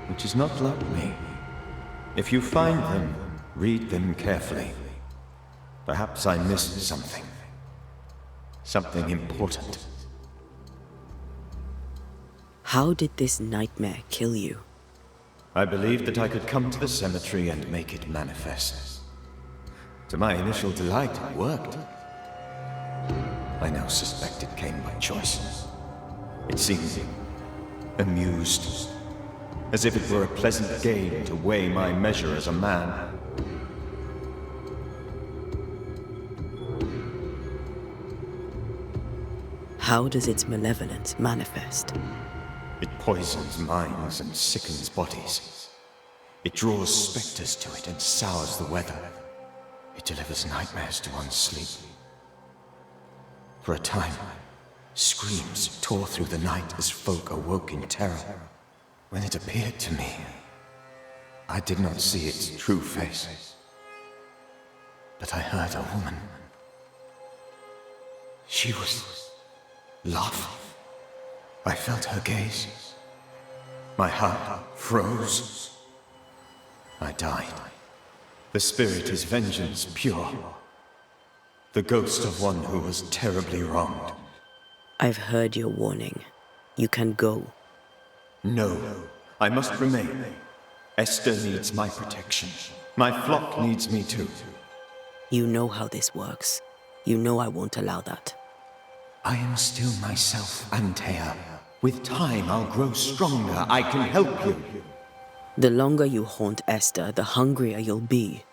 Which is not like me. If you find them, read them carefully. Perhaps I missed something. Something important. How did this nightmare kill you? I believed that I could come to the cemetery and make it manifest. To my initial delight, it worked. I now suspect it came by choice. It seemed amused, as if it were a pleasant game to weigh my measure as a man. How does its malevolence manifest? It poisons minds and sickens bodies. It draws specters to it and sours the weather. It delivers nightmares to one's sleep. For a time, screams tore through the night as folk awoke in terror. When it appeared to me, I did not see its true face. But I heard a woman. She was laughing. I felt her gaze. My heart froze. I died. The spirit is vengeance pure. The ghost of one who was terribly wronged. I've heard your warning. You can go. No, I must remain. Esther needs my protection. My flock needs me too. You know how this works. You know I won't allow that. I am still myself, Antea. With time, I'll grow stronger. I can help you. The longer you haunt Esther, the hungrier you'll be.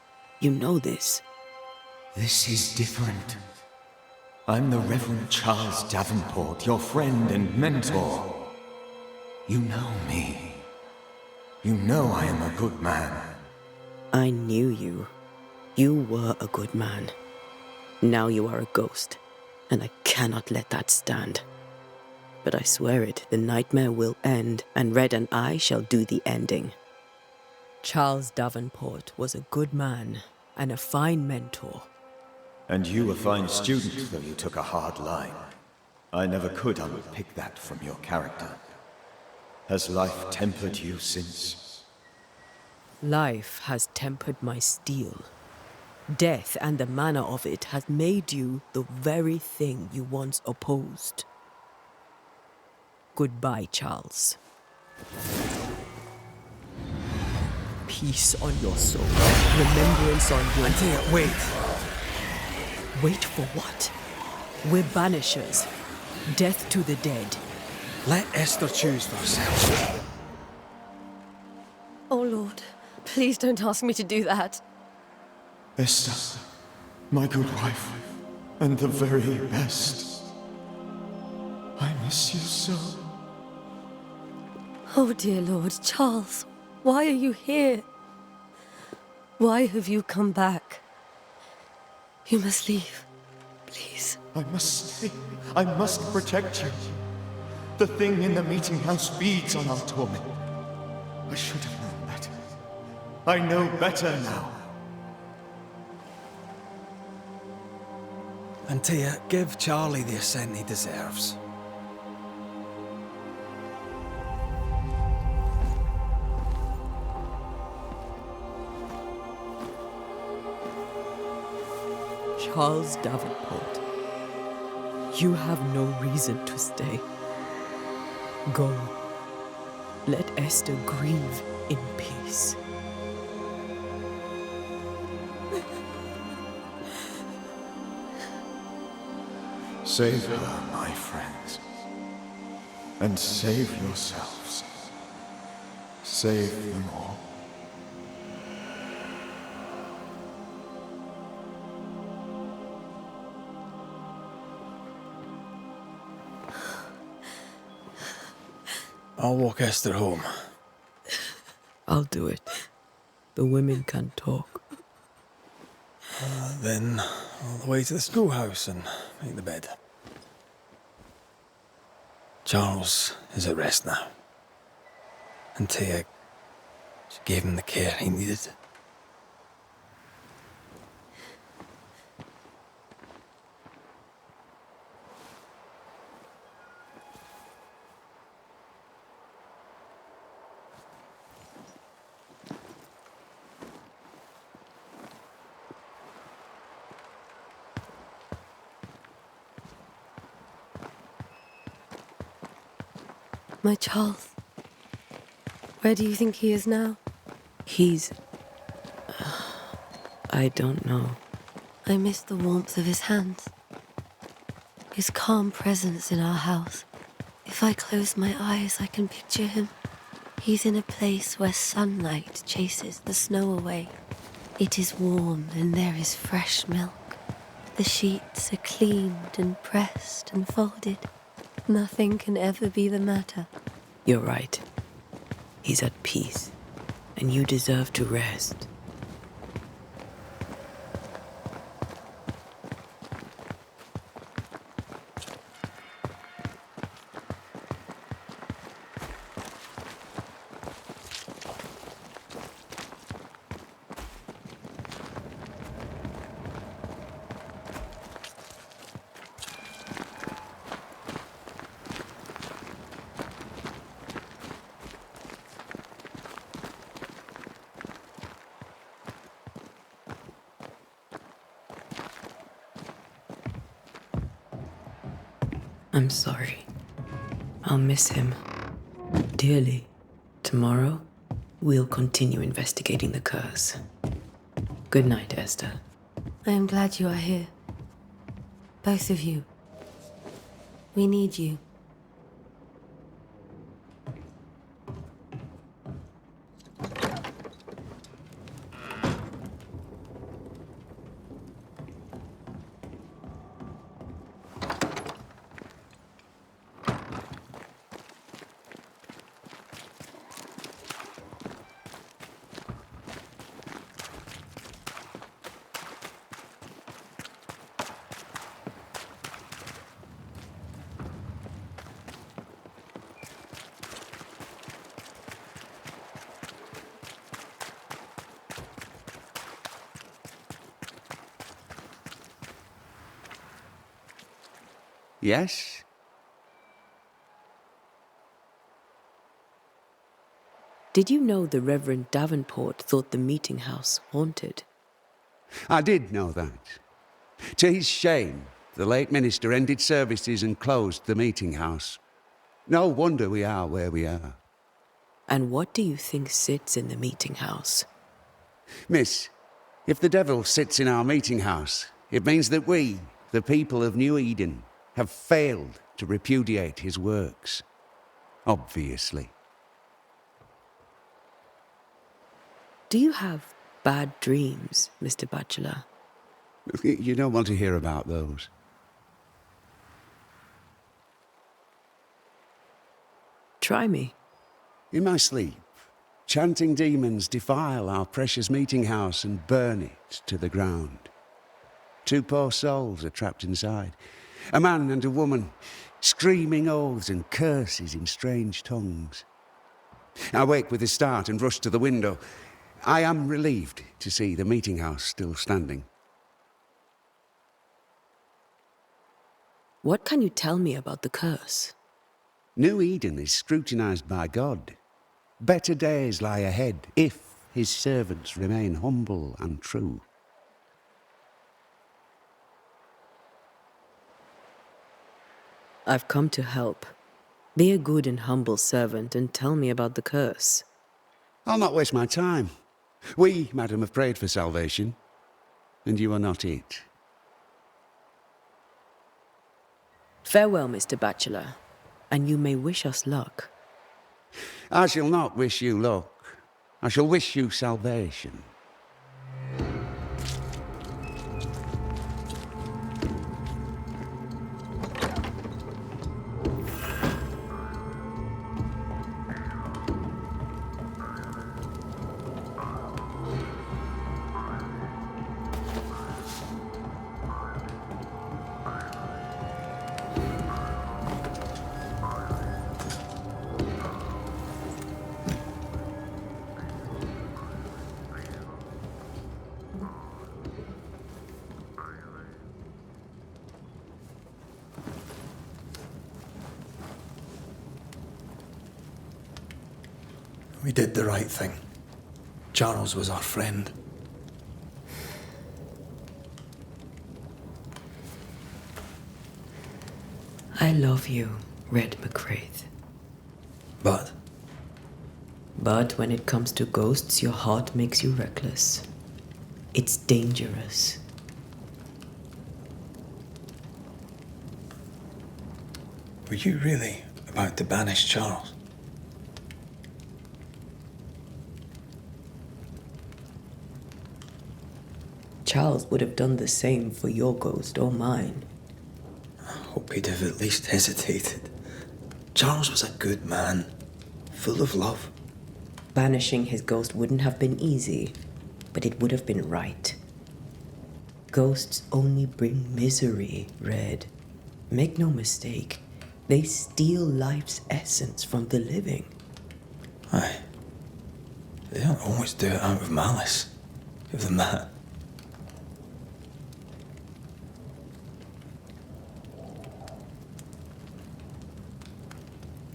You know this. This is different. I'm the Reverend Charles Davenport, your friend and mentor. You know me. You know I am a good man. I knew you. You were a good man. Now you are a ghost, and I cannot let that stand. But I swear it, the nightmare will end, and Red and I shall do the ending. Charles Davenport was a good man and a fine mentor. And you a fine student, though you took a hard line. I never could unpick that from your character. Has life tempered you since? Life has tempered my steel. Death and the manner of it has made you the very thing you once opposed. Goodbye, Charles. Peace on your soul. Remembrance on your... Antea, wait! Wait for what? We're Banishers. Death to the dead. Let Esther choose for herself. Oh, Lord, please don't ask me to do that. Esther, my good wife, and the very best. I miss you so. Oh, dear Lord, Charles, why are you here? Why have you come back? You must leave, please. I must stay. I must protect you. The thing in the meeting house feeds on our torment. I should have known better. I know better now. Antea, give Charlie the ascent he deserves. Charles Davenport, you have no reason to stay. Go. Let Esther grieve in peace. Save her, my friends. And save yourselves. Save them all. I'll walk Esther home. I'll do it. The women can talk. Then all the way to the schoolhouse and make the bed. Charles is at rest now. Antea, she gave him the care he needed. My Charles. Where do you think he is now? He's... I don't know. I miss the warmth of his hands. His calm presence in our house. If I close my eyes, I can picture him. He's in a place where sunlight chases the snow away. It is warm and there is fresh milk. The sheets are cleaned and pressed and folded. Nothing can ever be the matter. You're right. He's at peace, and you deserve to rest. I'm sorry. I'll miss him dearly. Tomorrow, we'll continue investigating the curse. Good night, Esther. I am glad you are here. Both of you. We need you. Yes? Did you know the Reverend Davenport thought the meeting house haunted? I did know that. To his shame, the late minister ended services and closed the meeting house. No wonder we are where we are. And what do you think sits in the meeting house? Miss, if the devil sits in our meeting house, it means that we, the people of New Eden, have failed to repudiate his works. obviously. Do you have bad dreams, Mr. Bachelor? You don't want to hear about those. Try me. In my sleep, chanting demons defile our precious meeting house and burn it to the ground. 2 poor souls are trapped inside. A man and a woman, screaming oaths and curses in strange tongues. I wake with a start and rush to the window. I am relieved to see the meeting house still standing. What can you tell me about the curse? New Eden is scrutinized by God. Better days lie ahead if his servants remain humble and true. I've come to help. Be a good and humble servant and tell me about the curse. I'll not waste my time. We, madam, have prayed for salvation, and you are not it. Farewell, Mr. Bachelor, and you may wish us luck. I shall not wish you luck. I shall wish you salvation. We did the right thing. Charles was our friend. I love you, Red McRaith. But? But when it comes to ghosts, your heart makes you reckless. It's dangerous. Were you really about to banish Charles? Charles would have done the same for your ghost or mine. I hope he'd have at least hesitated. Charles was a good man, full of love. Banishing his ghost wouldn't have been easy, but it would have been right. Ghosts only bring misery, Red. Make no mistake, they steal life's essence from the living. Aye. They don't always do it out of malice. Give them that.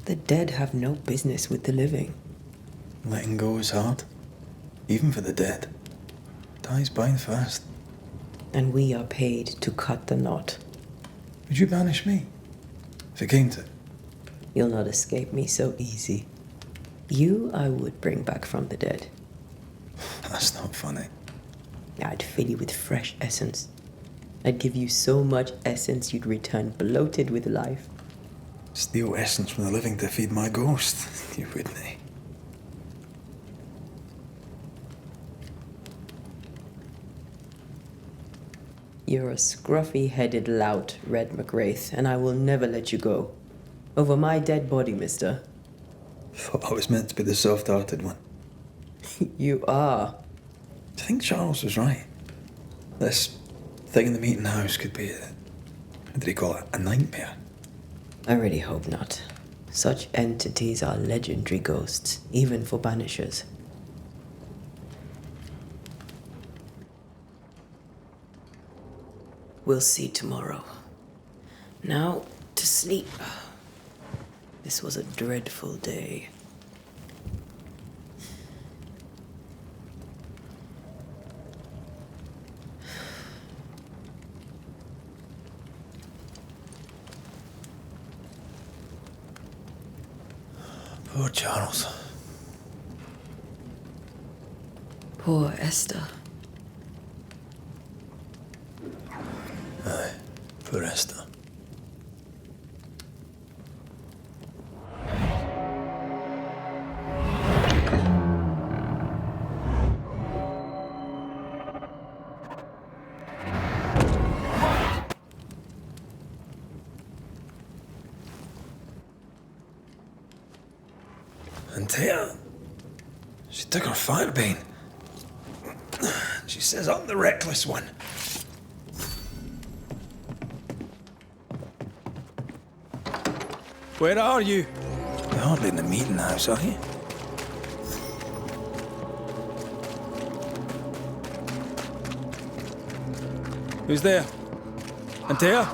The dead have no business with the living. Letting go is hard, even for the dead. Dies bind fast. And we are paid to cut the knot. Would you banish me, if it came to it? You'll not escape me so easy. You I would bring back from the dead. That's not funny. I'd fill you with fresh essence. I'd give you so much essence you'd return bloated with life. Steal essence from the living to feed my ghost. You wouldn't, eh? You're a scruffy-headed lout, Red McRaith, and I will never let you go. Over my dead body, mister. Thought I was meant to be the soft-hearted one. You are. Do you think Charles was right? This thing in the meeting house could be what did he call it? A nightmare? I really hope not. Such entities are legendary ghosts, even for Banishers. We'll see tomorrow. Now, to sleep. This was a dreadful day. Poor Charles. Poor Esther. Aye, poor Esther. Antea, she took her firebane. She says I'm the reckless one. Where are you? You're hardly in the meeting house, are you? Who's there? Antea?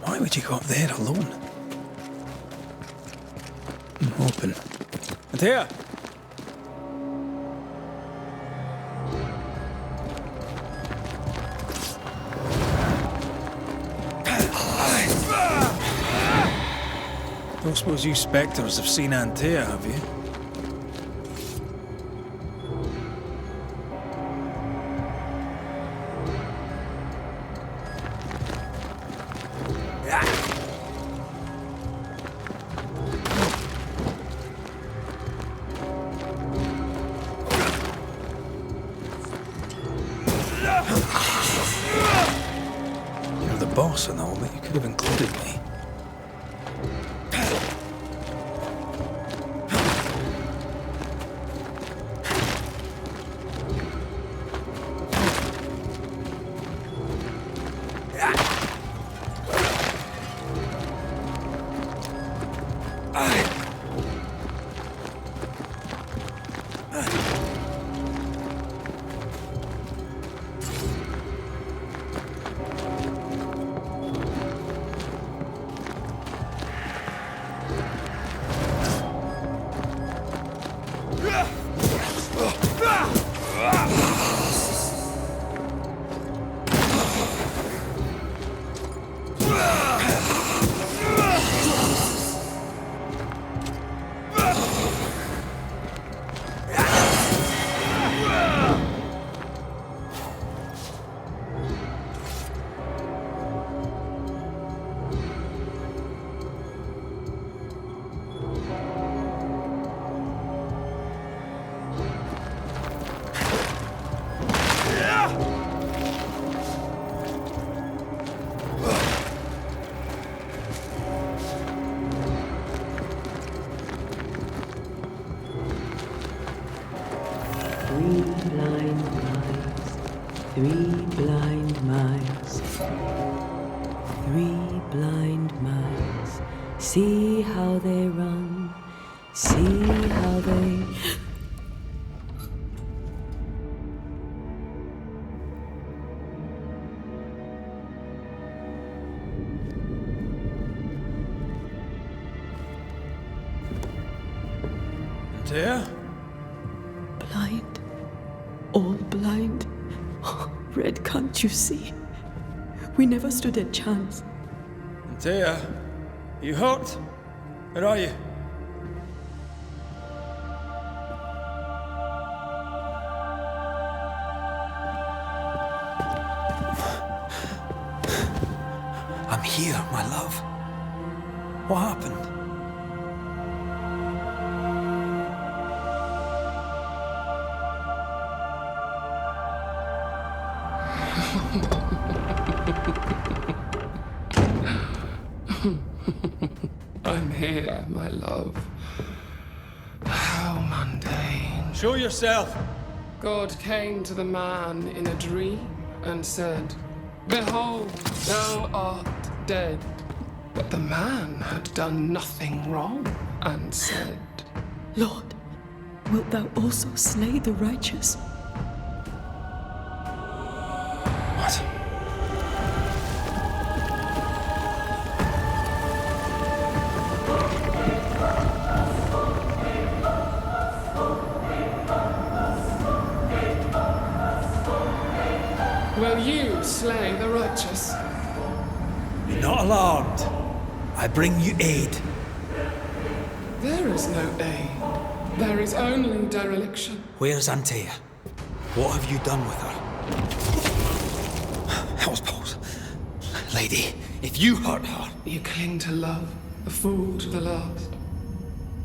Why would you go up there alone? Open. Antea! Don't suppose you spectres have seen Antea, have you? You're the boss and all, but you could have included me. See how they run, see how they... Antea? Blind. All blind. Oh, Red, can't you see? We never stood a chance. Antea? You hurt? Where are you? I'm here, my love. What happened? I'm here, my love. How mundane. Show yourself! God came to the man in a dream and said, "Behold, thou art dead." But the man had done nothing wrong and said, Lord, wilt thou also slay the righteous? What? "Will you slay the righteous?" Be not alarmed. I bring you aid. There is no aid. There is only dereliction. Where's Antea? What have you done with her? Hellsballs. Lady, if you hurt her... You cling to love, a fool to the last.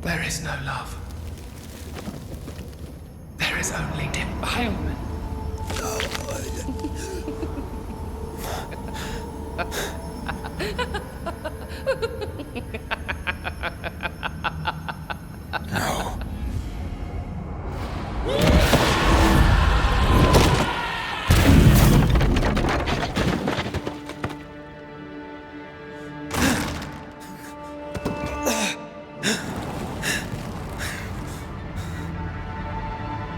There is no love. There is only defilement. No.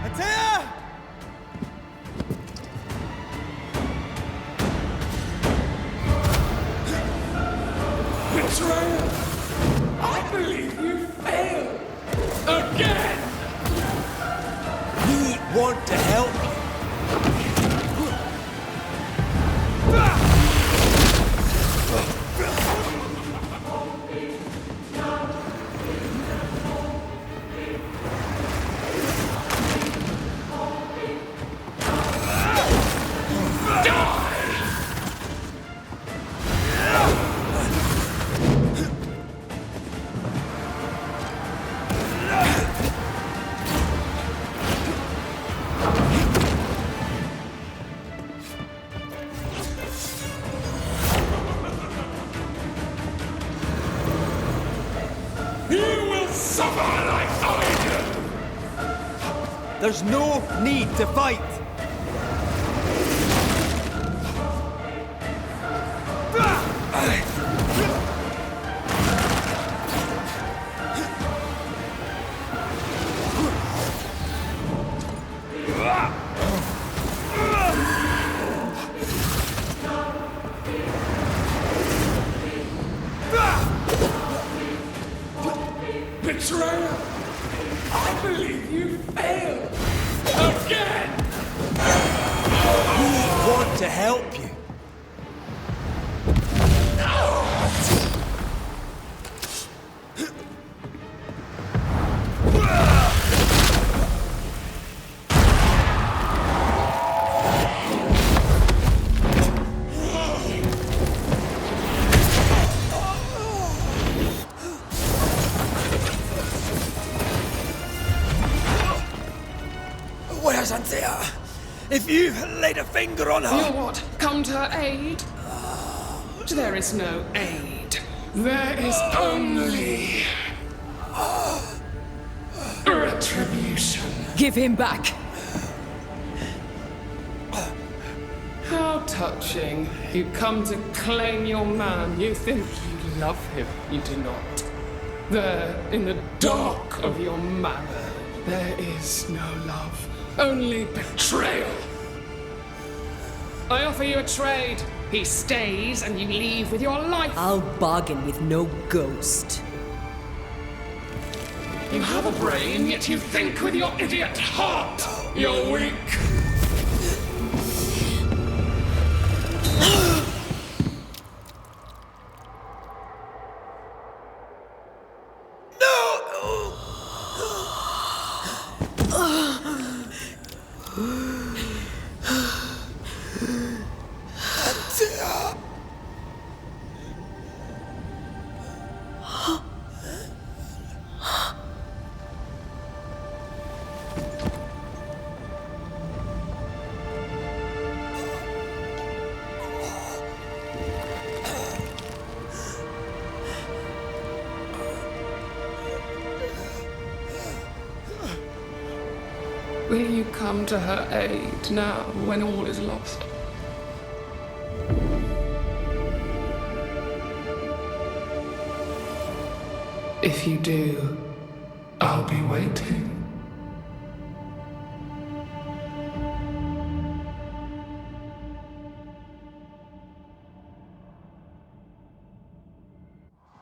Antea! Betrayer! I believe you failed! Again! We want to help you. You will suffer like I do! There's no need to fight! Betrayer! I believe you failed! Again! We want to help you. Where's Antea? If you laid a finger on her... You what? Come to her aid? There is no aid. There is only... retribution. Give him back. How touching. You come to claim your man. You think you love him. You do not. There, in the dark of your manor, there is no love. Only betrayal. I offer you a trade. He stays and you leave with your life. I'll bargain with no ghost. You have a brain, yet you think with your idiot heart. You're weak. Will you come to her aid now, when all is lost? If you do, I'll be waiting.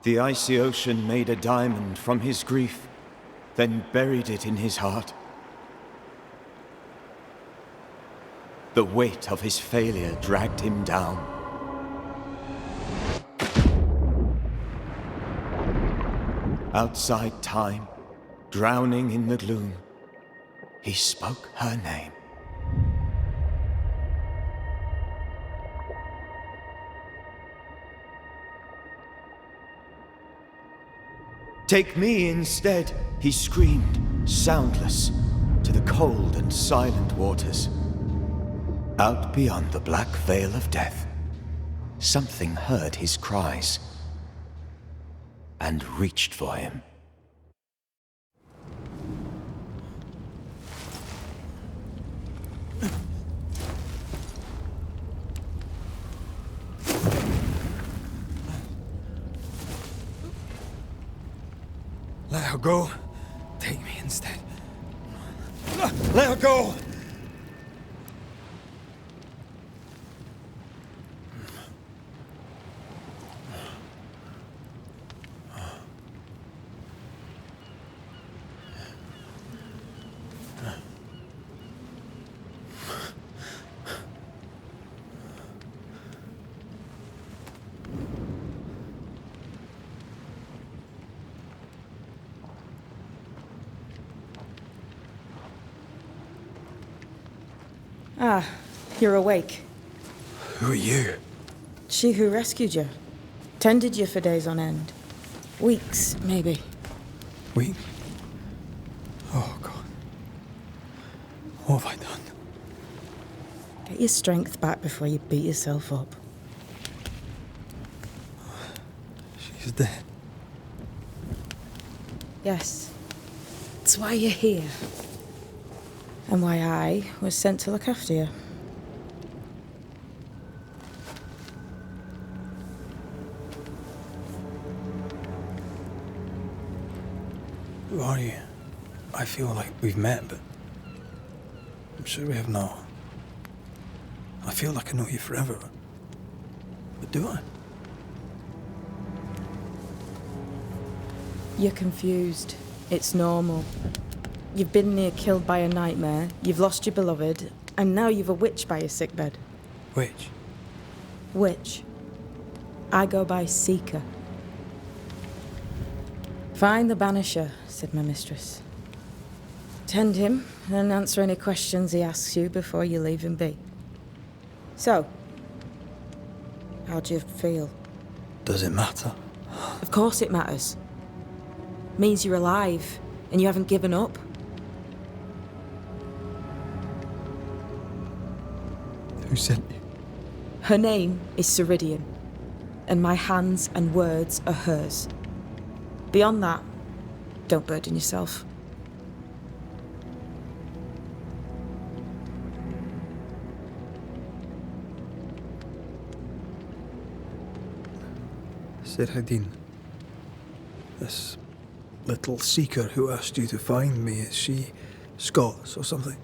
The icy ocean made a diamond from his grief, then buried it in his heart. The weight of his failure dragged him down. Outside time, drowning in the gloom, he spoke her name. Take me instead, he screamed, soundless, to the cold and silent waters, out beyond the black veil of death. something heard his cries and reached for him. Let her go. Take me instead. Let her go! Ah, you're awake. Who are you? She who rescued you. Tended you for days on end. Weeks, maybe. Weeks? Oh, God. What have I done? Get your strength back before you beat yourself up. She's dead. Yes. That's why you're here. And why I was sent to look after you. Who are you? I feel like we've met, but I'm sure we have not. I feel like I know you forever. But do I? You're confused. It's normal. You've been near killed by a nightmare, you've lost your beloved, and now you've a witch by your sickbed. Witch? Witch. I go by Seeker. Find the Banisher, said my mistress. Tend him, and answer any questions he asks you before you leave him be. So, how do you feel? Does it matter? Of course it matters. Means you're alive, and you haven't given up. Who sent you? Her name is Ceridian, and my hands and words are hers. Beyond that, don't burden yourself. Ceridian. This little seeker who asked you to find me, is she Scots or something?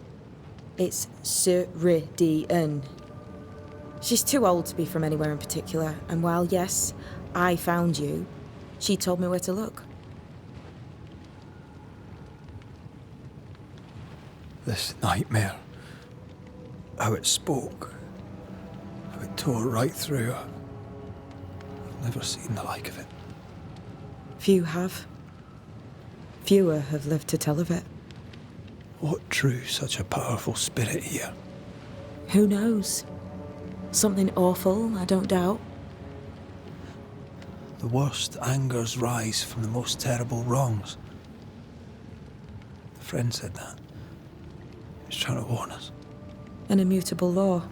It's Ceridian. She's too old to be from anywhere in particular, and while, yes, I found you, she told me where to look. This nightmare, how it spoke, how it tore right through her. I've never seen the like of it. Few have. Fewer have lived to tell of it. What drew such a powerful spirit here? Who knows? Something awful, I don't doubt. The worst angers rise from the most terrible wrongs. The friend said that. He's trying to warn us. An immutable law.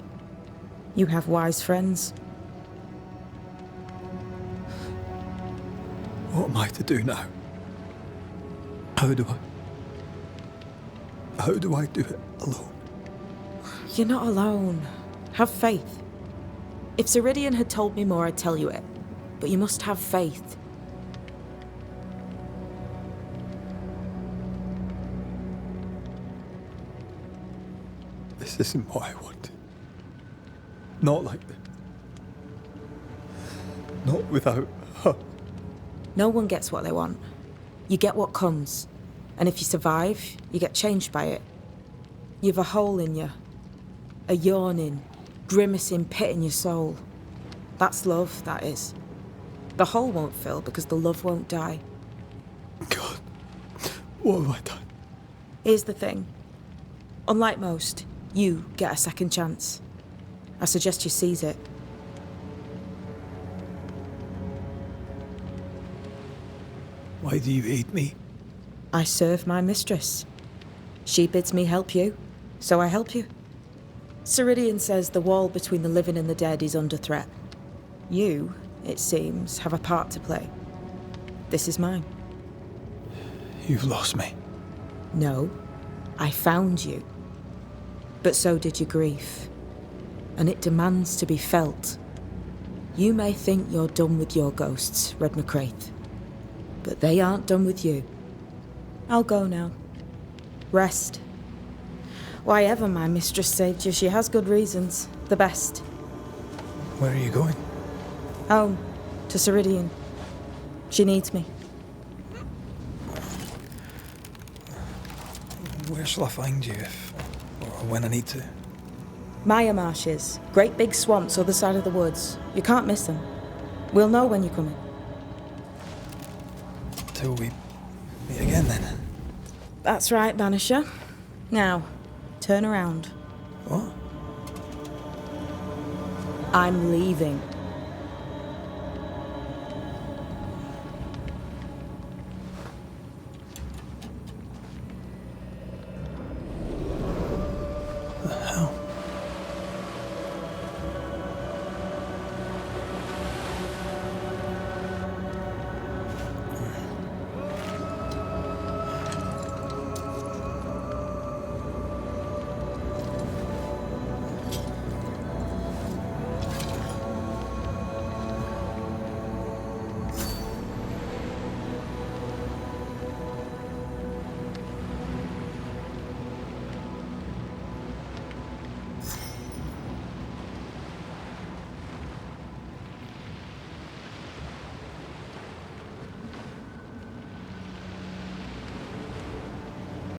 You have wise friends. What am I to do now? How do I do it alone? You're not alone. Have faith. If Ceridian had told me more, I'd tell you it. But you must have faith. This isn't what I wanted. Not like this. Not without her. No one gets what they want. You get what comes. And if you survive, you get changed by it. You've a hole in you. A yawning, grimacing pit in your soul. That's love, that is. The hole won't fill because the love won't die. God, what have I done? Here's the thing. Unlike most, you get a second chance. I suggest you seize it. Why do you aid me? I serve my mistress. She bids me help you, so I help you. Ceridian says the wall between the living and the dead is under threat. You, it seems, have a part to play. This is mine. You've lost me. No, I found you. But so did your grief. And it demands to be felt. You may think you're done with your ghosts, Red McCraith. But they aren't done with you. I'll go now. Rest. Why ever my mistress saved you, she has good reasons. The best. Where are you going? Home. To Ceridian. She needs me. Where shall I find you if, or when I need to? Maya Marshes. Great big swamps, other side of the woods. You can't miss them. We'll know when you're coming. Till we meet again, then. That's right, Banisher. Now, turn around. What? I'm leaving.